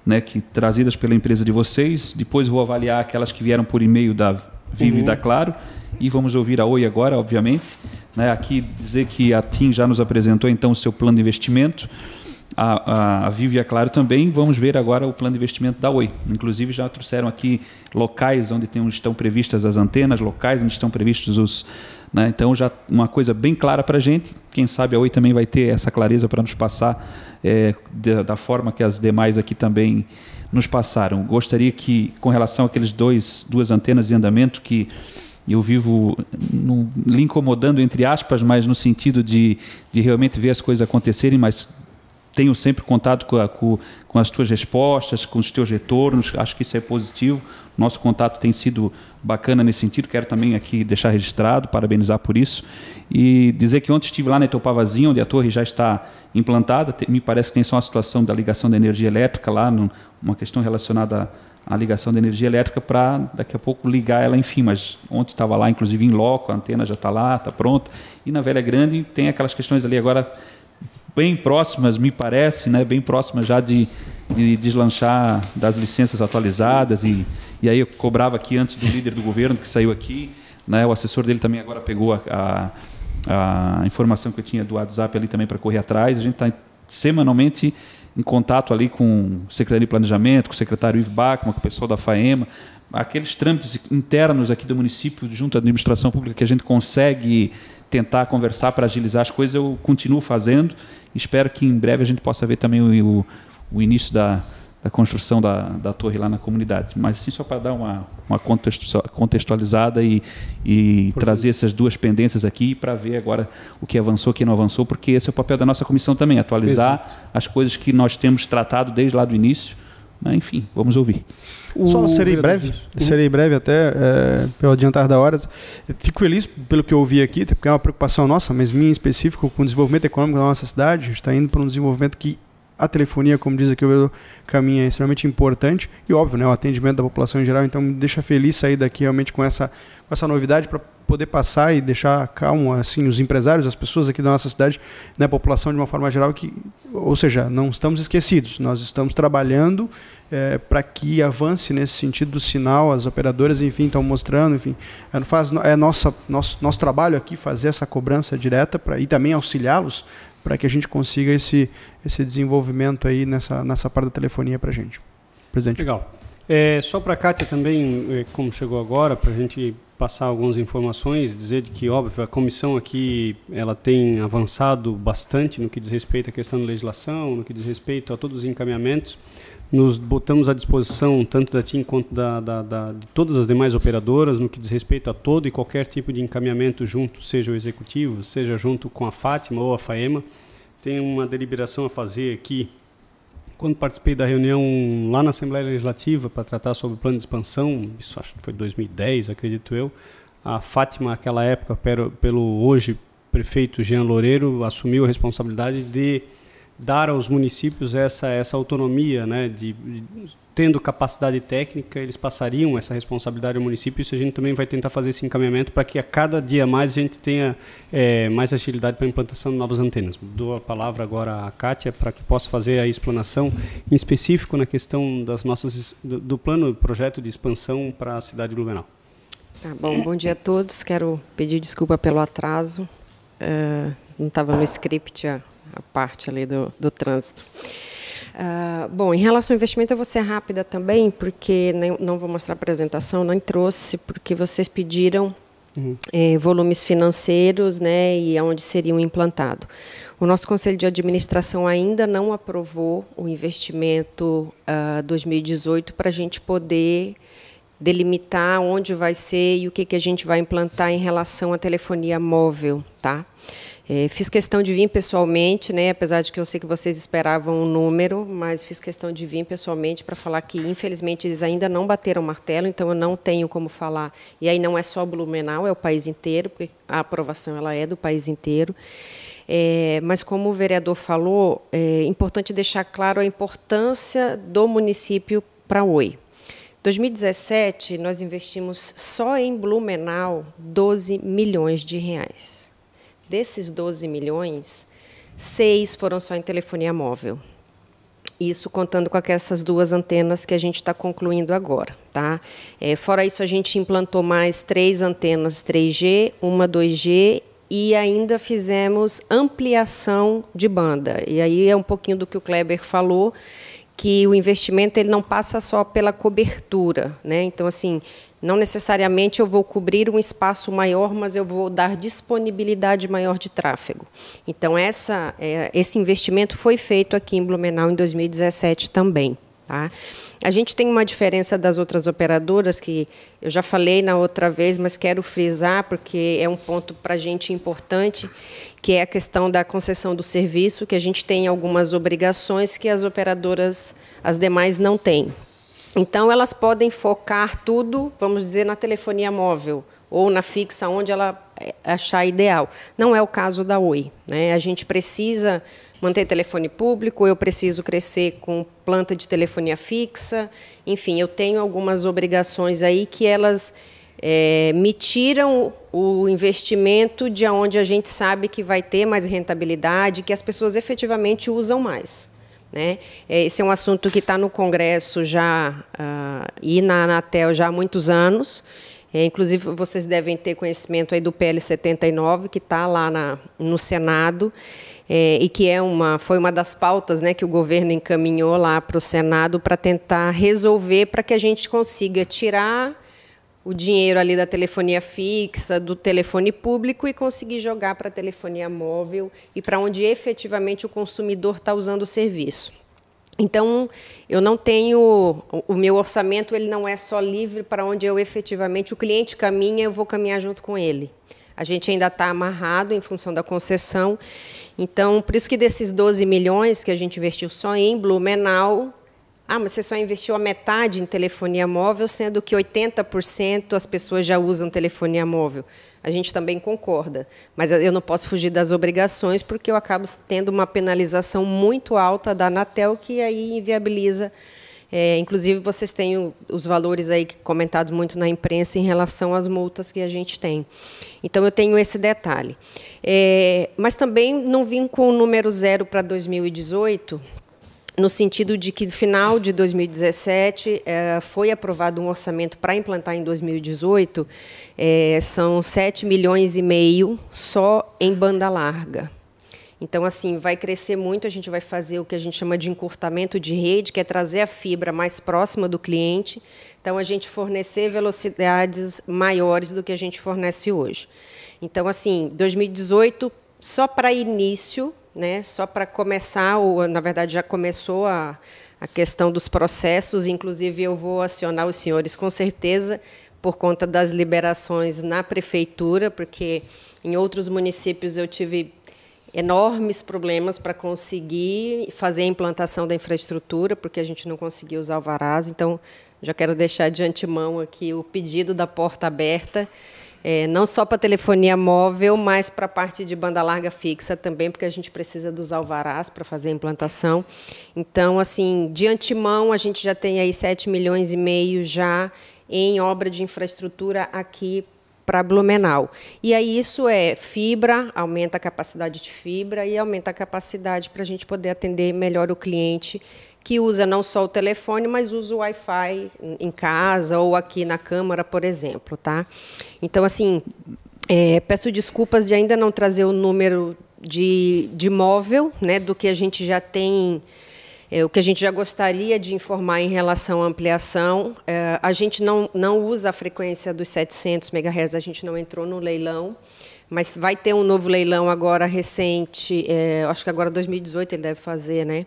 né, que trazidas pela empresa de vocês. Depois vou avaliar aquelas que vieram por e-mail da Vivo e da Claro, e vamos ouvir a Oi agora, obviamente. Né, aqui dizer que a TIM já nos apresentou então o seu plano de investimento. A Vivo e a Claro também. Vamos ver agora o plano de investimento da Oi. Inclusive já trouxeram aqui locais onde estão previstas as antenas, locais onde estão previstos os... Né? Então já uma coisa bem clara para a gente. Quem sabe a Oi também vai ter essa clareza para nos passar da forma que as demais aqui também nos passaram. Gostaria que, com relação àqueles duas antenas em andamento, que eu vivo lhe incomodando, entre aspas, mas no sentido de realmente ver as coisas acontecerem, mas tenho sempre contato com as tuas respostas, com os teus retornos, acho que isso é positivo. Nosso contato tem sido bacana nesse sentido, quero também aqui deixar registrado, parabenizar por isso. E dizer que ontem estive lá na Itopavazinha, onde a torre já está implantada, me parece que tem só uma situação da ligação da energia elétrica lá, uma questão relacionada à ligação da energia elétrica para daqui a pouco ligar ela, enfim, mas ontem estava lá, inclusive em loco, a antena já está lá, está pronta. E na Velha Grande tem aquelas questões ali agora bem próximas, me parece, né, bem próximas já de deslanchar das licenças atualizadas, e aí eu cobrava aqui antes do líder do governo que saiu aqui, né, o assessor dele também agora pegou a informação que eu tinha do WhatsApp ali também para correr atrás. A gente está semanalmente em contato ali com o Secretaria de Planejamento, com o secretário Ivo Bachmann, com o pessoal da FAEMA, aqueles trâmites internos aqui do município junto à administração pública que a gente consegue tentar conversar para agilizar as coisas, eu continuo fazendo. Espero que em breve a gente possa ver também o início da construção da torre lá na comunidade. Mas sim, só para dar uma contextualizada e trazer essas duas pendências aqui para ver agora o que avançou, o que não avançou, porque esse é o papel da nossa comissão também, atualizar as coisas que nós temos tratado desde lá do início. Mas, enfim, vamos ouvir. Só serei breve até, pelo adiantar da hora. Fico feliz pelo que eu ouvi aqui, porque é uma preocupação nossa, mas minha em específico, com o desenvolvimento econômico da nossa cidade. A gente está indo para um desenvolvimento que a telefonia, como diz aqui o caminho, é extremamente importante e, óbvio, né, o atendimento da população em geral. Então, me deixa feliz sair daqui realmente com essa novidade para poder passar e deixar calmo assim, os empresários, as pessoas aqui da nossa cidade, né, a população de uma forma geral, ou seja, não estamos esquecidos, nós estamos trabalhando para que avance nesse sentido do sinal, as operadoras, enfim, estão mostrando, enfim, nosso trabalho aqui fazer essa cobrança direta e também auxiliá-los para que a gente consiga esse desenvolvimento aí nessa parte da telefonia para a gente. Presidente. Legal. Só para a Kátia também, como chegou agora, para a gente passar algumas informações, dizer que, óbvio, a comissão aqui ela tem avançado bastante no que diz respeito à questão da legislação, no que diz respeito a todos os encaminhamentos. Nos botamos à disposição, tanto da TIM quanto de todas as demais operadoras, no que diz respeito a todo e qualquer tipo de encaminhamento junto, seja o executivo, seja junto com a Fátima ou a FAEMA. Tem uma deliberação a fazer aqui. Quando participei da reunião lá na Assembleia Legislativa para tratar sobre o plano de expansão, isso acho que foi 2010, acredito eu, a Fátima, naquela época, pelo hoje prefeito Jean Loureiro, assumiu a responsabilidade de dar aos municípios essa autonomia, né, tendo capacidade técnica, eles passariam essa responsabilidade ao município. Isso a gente também vai tentar fazer esse encaminhamento para que a cada dia mais a gente tenha mais agilidade para a implantação de novas antenas. Dou a palavra agora à Kátia para que possa fazer a explanação em específico na questão do plano, projeto de expansão para a cidade de Blumenau. Bom dia a todos. Quero pedir desculpa pelo atraso. Não estava no script a parte ali do trânsito. Bom, em relação ao investimento, eu vou ser rápida também, porque não vou mostrar a apresentação, não trouxe, porque vocês pediram volumes financeiros, né, e aonde seriam implantados. O nosso Conselho de Administração ainda não aprovou o investimento 2018 para a gente poder delimitar onde vai ser e o que a gente vai implantar em relação à telefonia móvel, tá? Fiz questão de vir pessoalmente, né, apesar de que eu sei que vocês esperavam um número, mas fiz questão de vir pessoalmente para falar que, infelizmente, eles ainda não bateram o martelo, então eu não tenho como falar. E aí não é só Blumenau, é o país inteiro, porque a aprovação ela é do país inteiro. Mas, como o vereador falou, é importante deixar claro a importância do município para a Oi. Em 2017, nós investimos só em Blumenau 12 milhões de reais. Desses 12 milhões, 6 foram só em telefonia móvel. Isso contando com essas 2 antenas que a gente está concluindo agora. Tá? Fora isso, a gente implantou mais 3 antenas 3G, uma 2G, e ainda fizemos ampliação de banda. E aí é um pouquinho do que o Kleber falou, que o investimento ele não passa só pela cobertura, né? Então, assim, não necessariamente eu vou cobrir um espaço maior, mas eu vou dar disponibilidade maior de tráfego. Então, esse investimento foi feito aqui em Blumenau em 2017 também. Tá? A gente tem uma diferença das outras operadoras, que eu já falei na outra vez, mas quero frisar, porque é um ponto para a gente importante, que é a questão da concessão do serviço, que a gente tem algumas obrigações que as operadoras, as demais, não têm. Então, elas podem focar tudo, vamos dizer, na telefonia móvel ou na fixa, onde ela achar ideal. Não é o caso da Oi, né? A gente precisa manter telefone público, eu preciso crescer com planta de telefonia fixa, enfim, eu tenho algumas obrigações aí que elas me tiram o investimento de onde a gente sabe que vai ter mais rentabilidade, que as pessoas efetivamente usam mais. Né? Esse é um assunto que está no Congresso já e na Anatel já há muitos anos. Inclusive, vocês devem ter conhecimento aí do PL 79, que está lá no Senado, e que foi uma das pautas, né, que o governo encaminhou lá para o Senado para tentar resolver, para que a gente consiga tirar o dinheiro ali da telefonia fixa, do telefone público, e conseguir jogar para a telefonia móvel e para onde efetivamente o consumidor está usando o serviço. Então, eu não tenho... O meu orçamento ele não é só livre para onde eu efetivamente... O cliente caminha, eu vou caminhar junto com ele. A gente ainda está amarrado em função da concessão. Então, por isso que desses 12 milhões que a gente investiu só em Blumenau... mas você só investiu a metade em telefonia móvel, sendo que 80% as pessoas já usam telefonia móvel. A gente também concorda, mas eu não posso fugir das obrigações, porque eu acabo tendo uma penalização muito alta da Anatel, que aí inviabiliza. Inclusive, vocês têm os valores aí comentados muito na imprensa em relação às multas que a gente tem. Então, eu tenho esse detalhe. Mas também não vim com o número 0 para 2018, no sentido de que, no final de 2017, foi aprovado um orçamento para implantar em 2018, são 7 milhões e meio só em banda larga. Então, assim, vai crescer muito, a gente vai fazer o que a gente chama de encurtamento de rede, que é trazer a fibra mais próxima do cliente, então, a gente fornecer velocidades maiores do que a gente fornece hoje. Então, assim, 2018, só para início... Né, só para começar, na verdade, já começou a questão dos processos, inclusive eu vou acionar os senhores, com certeza, por conta das liberações na prefeitura, porque em outros municípios eu tive enormes problemas para conseguir fazer a implantação da infraestrutura, porque a gente não conseguia usar alvarás. Então, já quero deixar de antemão aqui o pedido da porta aberta, não só para telefonia móvel, mas para a parte de banda larga fixa também, porque a gente precisa dos alvarás para fazer a implantação. Então, assim, de antemão, a gente já tem aí 7 milhões e meio já em obra de infraestrutura aqui para Blumenau. E aí isso é fibra, aumenta a capacidade de fibra e aumenta a capacidade para a gente poder atender melhor o cliente, que usa não só o telefone, mas usa o Wi-Fi em casa ou aqui na Câmara, por exemplo. Tá? Então, assim, peço desculpas de ainda não trazer o número de móvel, né, do que a gente já tem, o que a gente já gostaria de informar em relação à ampliação. A gente não usa a frequência dos 700 MHz, a gente não entrou no leilão, mas vai ter um novo leilão agora recente, acho que agora 2018 ele deve fazer, né?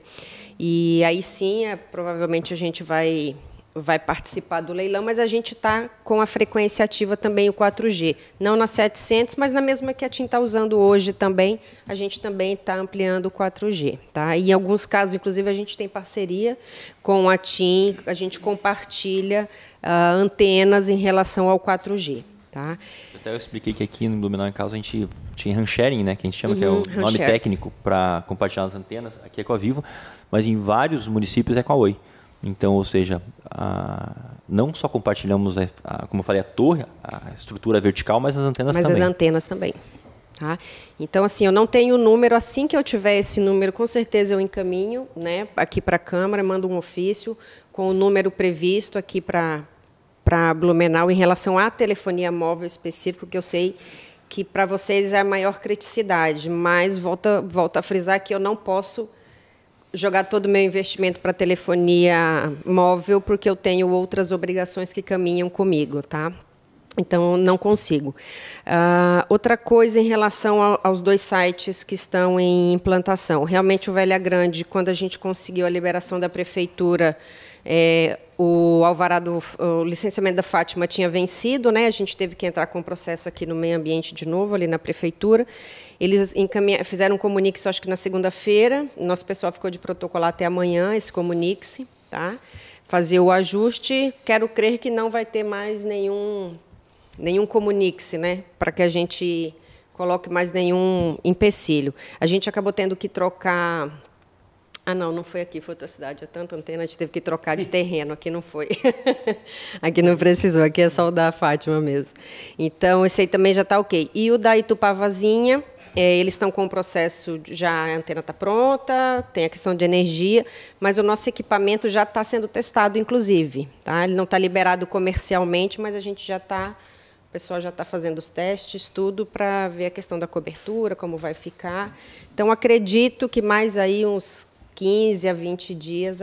E aí sim, provavelmente a gente vai participar do leilão, mas a gente está com a frequência ativa também, o 4G. Não na 700, mas na mesma que a TIM está usando hoje também, a gente também está ampliando o 4G. Tá? E em alguns casos, inclusive, a gente tem parceria com a TIM, a gente compartilha antenas em relação ao 4G. Tá? Até eu expliquei que aqui no Blumenau, em casa, a gente tinha RAN-sharing, né, que a gente chama, que é o nome técnico para compartilhar as antenas. Aqui é com a Vivo, mas em vários municípios é com a Oi. Então, ou seja, não só compartilhamos, como eu falei, a torre, a estrutura vertical, mas as antenas também. Mas as antenas também. Tá? Então, assim, eu não tenho o número. Assim que eu tiver esse número, com certeza eu encaminho, né, aqui para a Câmara, mando um ofício com o número previsto aqui para Blumenau em relação à telefonia móvel específico, que eu sei que para vocês é a maior criticidade, mas volto a frisar que eu não posso jogar todo o meu investimento para telefonia móvel, porque eu tenho outras obrigações que caminham comigo, tá? Então, não consigo. Outra coisa em relação aos 2 sites que estão em implantação. Realmente, o Velha Grande, quando a gente conseguiu a liberação da Prefeitura, o alvará o licenciamento da Fátima tinha vencido, né? A gente teve que entrar com o processo aqui no meio ambiente de novo, ali na Prefeitura. Eles fizeram um comunique-se, acho que na segunda-feira. Nosso pessoal ficou de protocolar até amanhã esse comunique-se, tá? Fazer o ajuste. Quero crer que não vai ter mais nenhum comunique-se, né, para que a gente coloque mais nenhum empecilho. A gente acabou tendo que trocar... não foi aqui, foi outra cidade. É tanta antena, a gente teve que trocar de terreno. Aqui não foi. Aqui não precisou, aqui é só o da Fátima mesmo. Então, esse aí também já está ok. E o da Itupavazinha, eles estão com o processo, já a antena está pronta, tem a questão de energia, mas o nosso equipamento já está sendo testado, inclusive. Tá? Ele não está liberado comercialmente, mas a gente já está... O pessoal já está fazendo os testes, tudo, para ver a questão da cobertura, como vai ficar. Então, acredito que mais aí uns 15 a 20 dias,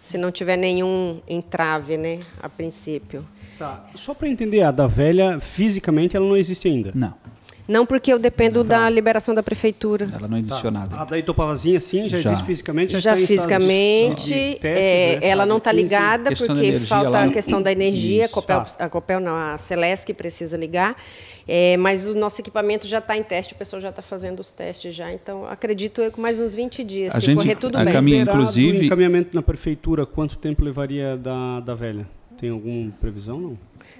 se não tiver nenhum entrave, né, a princípio. Tá. Só para entender, a da Velha, fisicamente, ela não existe ainda? Não. Não, porque eu dependo da liberação da Prefeitura. Ela não iniciou nada. A da Itupavazinha, sim, já existe fisicamente? Já fisicamente. De testes, né? Ela não está ligada, porque falta a questão da energia. A Copel não, a Celesc precisa ligar. Mas o nosso equipamento já está em teste, o pessoal já está fazendo os testes já. Então, acredito eu que mais uns 20 dias, se correr tudo bem. Inclusive, o encaminhamento na Prefeitura, quanto tempo levaria da Velha? Tem alguma previsão, não?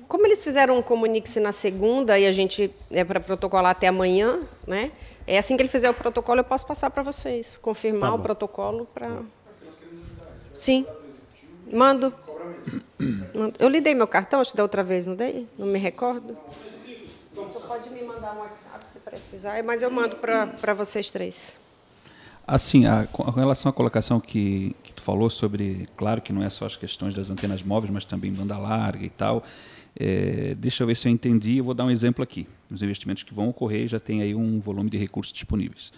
Como eles fizeram um comunique-se na segunda e a gente para protocolar até amanhã, né? Assim que ele fizer o protocolo, eu posso passar para vocês, confirmar o protocolo para... Sim. Mando. Eu lhe dei meu cartão, acho que da outra vez, não dei? Não me recordo. Você pode me mandar um WhatsApp se precisar, mas eu mando para vocês 3. Assim, com relação à colocação que tu falou sobre, claro que não é só as questões das antenas móveis, mas também banda larga e tal, deixa eu ver se eu entendi, eu vou dar um exemplo aqui. Os investimentos que vão ocorrer já tem aí um volume de recursos disponíveis.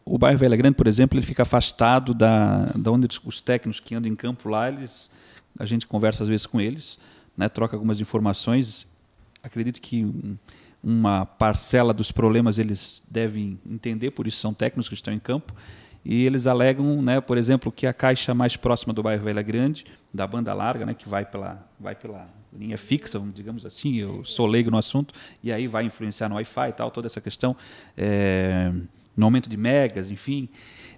O bairro Velha Grande, por exemplo, ele fica afastado da onde os técnicos que andam em campo lá, a gente conversa às vezes com eles, né, troca algumas informações. Acredito que uma parcela dos problemas eles devem entender, por isso são técnicos que estão em campo, e eles alegam, né, por exemplo, que a caixa mais próxima do bairro Velha Grande, da banda larga, né, que vai pela linha fixa, digamos assim, eu sou leigo no assunto, e aí vai influenciar no Wi-Fi e tal, toda essa questão, no aumento de megas, enfim,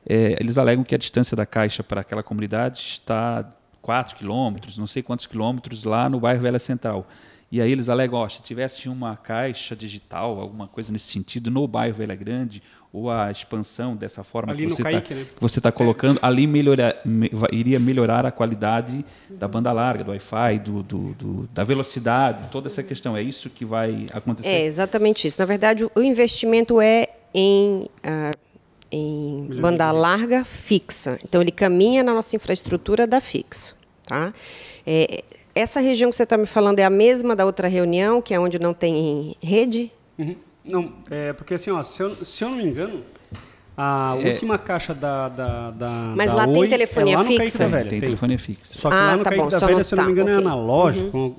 eles alegam que a distância da caixa para aquela comunidade está 4 quilômetros, não sei quantos quilômetros, lá no bairro Velha Central. E aí eles alegam, se tivesse uma caixa digital, alguma coisa nesse sentido, no bairro Velha Grande, ou a expansão dessa forma ali que você está colocando, ali iria melhorar a qualidade da banda larga, do Wi-Fi, da velocidade, toda essa questão. É isso que vai acontecer? É exatamente isso. Na verdade, o investimento é em banda larga fixa. Então, ele caminha na nossa infraestrutura da fixa. Tá? Essa região que você está me falando é a mesma da outra reunião, que é onde não tem rede? Uhum. Não, porque assim, ó, se eu não me engano, a última caixa da Mas lá Oi, tem telefonia fixa? Tem telefonia fixa. Só que lá no Caique da Velha, se eu não me engano, é analógico.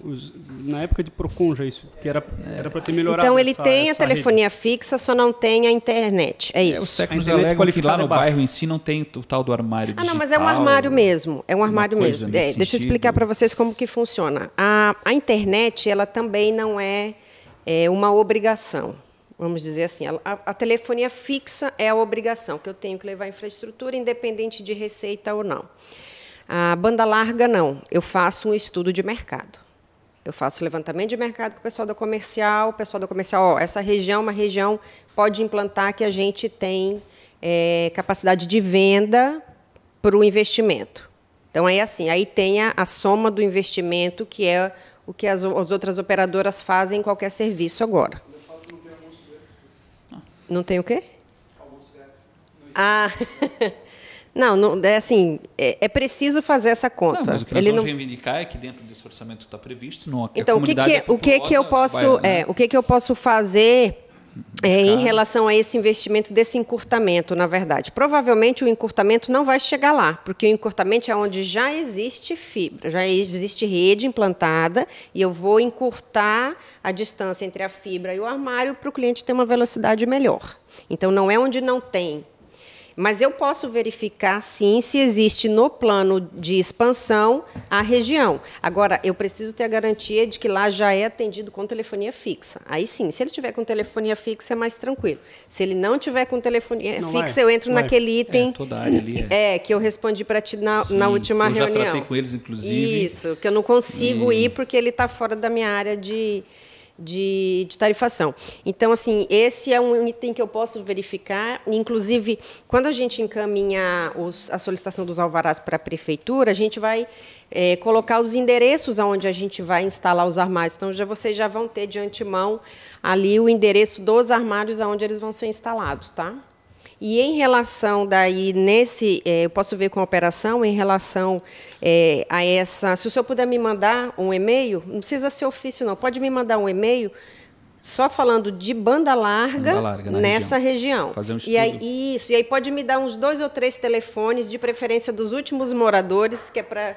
Na época de Procon já isso, que era para ter melhorado. Então ele tem a telefonia fixa, só não tem a internet. É isso. Os técnicos alegam que lá no bairro em si não tem o tal do armário digital. Não, mas é um armário mesmo. É um armário mesmo. Deixa eu explicar para vocês como que funciona. A internet, ela também não é uma obrigação. Vamos dizer assim, a telefonia fixa é a obrigação, que eu tenho que levar a infraestrutura, independente de receita ou não. A banda larga, não. Eu faço um estudo de mercado. Eu faço levantamento de mercado com o pessoal da comercial, ó, essa região é uma região pode implantar que a gente tem capacidade de venda para o investimento. Então, aí assim, aí tem a soma do investimento, que é o que as outras operadoras fazem em qualquer serviço agora. Não tem o quê? Ah, não, é assim, é preciso fazer essa conta. Não, mas o que nós vamos reivindicar é que dentro desse orçamento está previsto, então, o que eu posso fazer em relação a esse investimento, desse encurtamento, na verdade? Provavelmente o encurtamento não vai chegar lá, porque o encurtamento é onde já existe fibra, já existe rede implantada, e eu vou encurtar a distância entre a fibra e o armário para o cliente ter uma velocidade melhor. Então, não é onde não tem. Mas eu posso verificar, sim, se existe no plano de expansão a região. Agora, eu preciso ter a garantia de que lá já é atendido com telefonia fixa. Aí, sim, se ele tiver com telefonia fixa, é mais tranquilo. Se ele não tiver com telefonia fixa, eu entro naquele item toda a área ali que eu respondi para ti na última reunião. Eu já tratei com eles, inclusive. Isso, que eu não consigo ir porque ele está fora da minha área de tarifação. Então, assim, esse é um item que eu posso verificar. Inclusive, quando a gente encaminha a solicitação dos alvarás para a prefeitura, a gente vai colocar os endereços onde a gente vai instalar os armários. Então, vocês já vão ter de antemão ali o endereço dos armários onde eles vão ser instalados, tá? E em relação daí, eu posso ver com a operação, em relação a essa... Se o senhor puder me mandar um e-mail, não precisa ser ofício, não, pode me mandar um e-mail só falando de banda larga nessa região. Fazer um estudo. E aí pode me dar uns 2 ou 3 telefones, de preferência dos últimos moradores, que é para...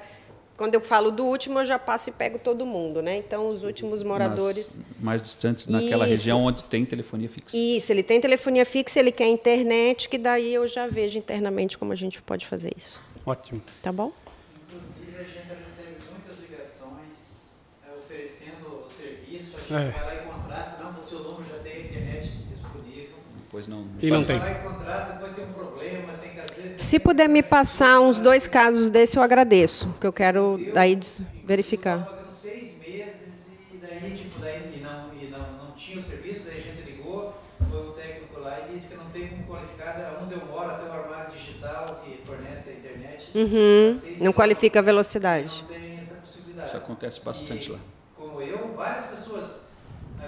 Quando eu falo do último, eu já passo e pego todo mundo, né? Então, os últimos moradores... Mais distantes, naquela região onde tem telefonia fixa. Isso, ele tem telefonia fixa, ele quer internet, que daí eu já vejo internamente como a gente pode fazer isso. Ótimo. Tá bom? Inclusive, a gente recebe muitas ligações oferecendo o serviço, a gente vai lá e contrata, não, o seu número já tem internet disponível. Depois não tem. Vai lá e contrata, depois tem um problema, tem que às vezes... Se puder me passar uns 2 casos desse, eu agradeço, que eu quero daí verificar. Eu estava 6 meses e daí não tinha o serviço, daí a gente ligou, foi um técnico lá e disse que não tem como qualificar, onde eu moro, até o armário digital que fornece a internet. Não qualifica a velocidade. Não tem essa possibilidade. Isso acontece bastante lá. Como eu, várias pessoas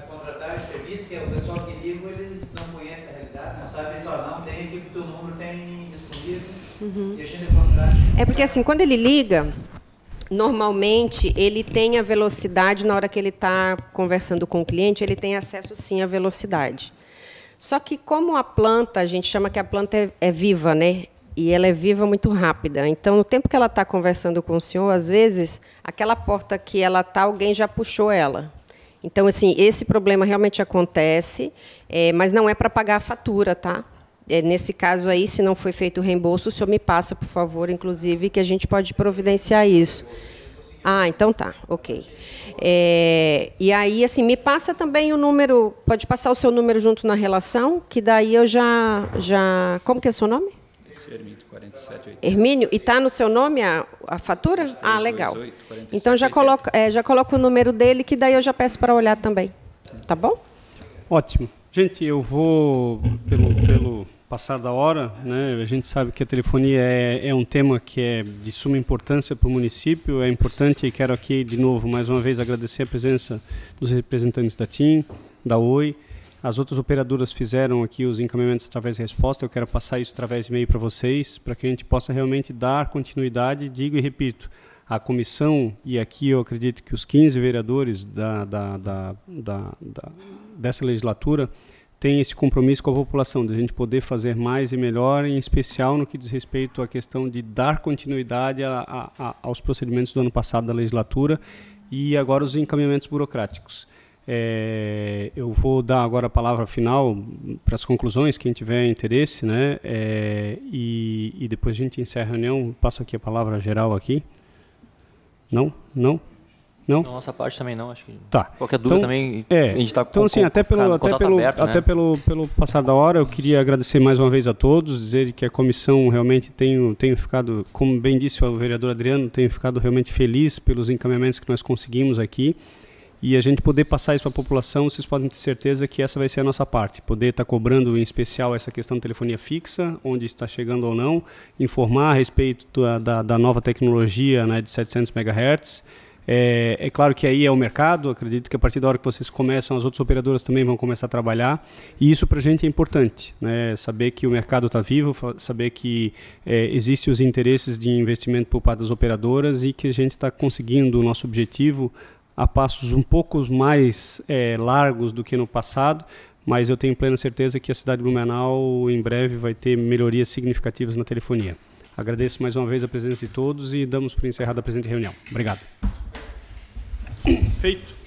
contrataram esse serviço, que é o pessoal que liga, eles não conhecem a realidade, não sabem, eles não tem aqui, porque o teu número tem disponível, e a gente contrata. É porque, assim, quando ele liga, normalmente, ele tem a velocidade, na hora que ele está conversando com o cliente, ele tem acesso, sim, à velocidade. Só que, como a planta, a gente chama que a planta é viva, né? E ela é viva muito rápida. Então, no tempo que ela está conversando com o senhor, às vezes, aquela porta que ela está, alguém já puxou ela. Então, assim, esse problema realmente acontece, mas não é para pagar a fatura, tá? Nesse caso aí, se não foi feito o reembolso, o senhor me passa, por favor, inclusive, que a gente pode providenciar isso. Ah, então tá, ok. E aí, assim, me passa também o número, pode passar o seu número junto na relação, que daí eu já... Como que é o seu nome? Hermínio, 4780. Hermínio, e está no seu nome a fatura? Ah, legal. Então, já coloco o número dele, que daí eu já peço para olhar também. Tá bom? Ótimo. Gente, eu vou, pelo passar da hora, né, a gente sabe que a telefonia é um tema que é de suma importância para o município, é importante, e quero aqui, de novo, mais uma vez, agradecer a presença dos representantes da TIM, da Oi. As outras operadoras fizeram aqui os encaminhamentos através de resposta, eu quero passar isso através de e-mail para vocês, para que a gente possa realmente dar continuidade, digo e repito, a comissão, e aqui eu acredito que os 15 vereadores dessa legislatura têm esse compromisso com a população, de a gente poder fazer mais e melhor, em especial no que diz respeito à questão de dar continuidade aos procedimentos do ano passado da legislatura e agora os encaminhamentos burocráticos. Eu vou dar agora a palavra final para as conclusões, quem tiver interesse, né? E depois a gente encerra a reunião. Passo aqui a palavra geral aqui. Não? Não? Não? Nossa parte também não, acho que. Tá. Qualquer dúvida também, a gente está com então, assim, até pelo passar da hora, eu queria agradecer mais uma vez a todos, dizer que a comissão realmente tenho ficado, como bem disse o vereador Adriano, tenho ficado realmente feliz pelos encaminhamentos que nós conseguimos aqui. e a gente poder passar isso para a população, vocês podem ter certeza que essa vai ser a nossa parte. Poder estar cobrando, em especial, essa questão de telefonia fixa, onde está chegando ou não, informar a respeito da nova tecnologia, né, de 700 MHz. É claro que aí é o mercado, acredito que a partir da hora que vocês começam, as outras operadoras também vão começar a trabalhar, e isso para a gente é importante, né? Saber que o mercado está vivo, saber que existem os interesses de investimento por parte das operadoras e que a gente está conseguindo o nosso objetivo a passos um pouco mais largos do que no passado, mas eu tenho plena certeza que a cidade de Blumenau em breve vai ter melhorias significativas na telefonia. Agradeço mais uma vez a presença de todos e damos por encerrada a presente reunião. Obrigado. Feito.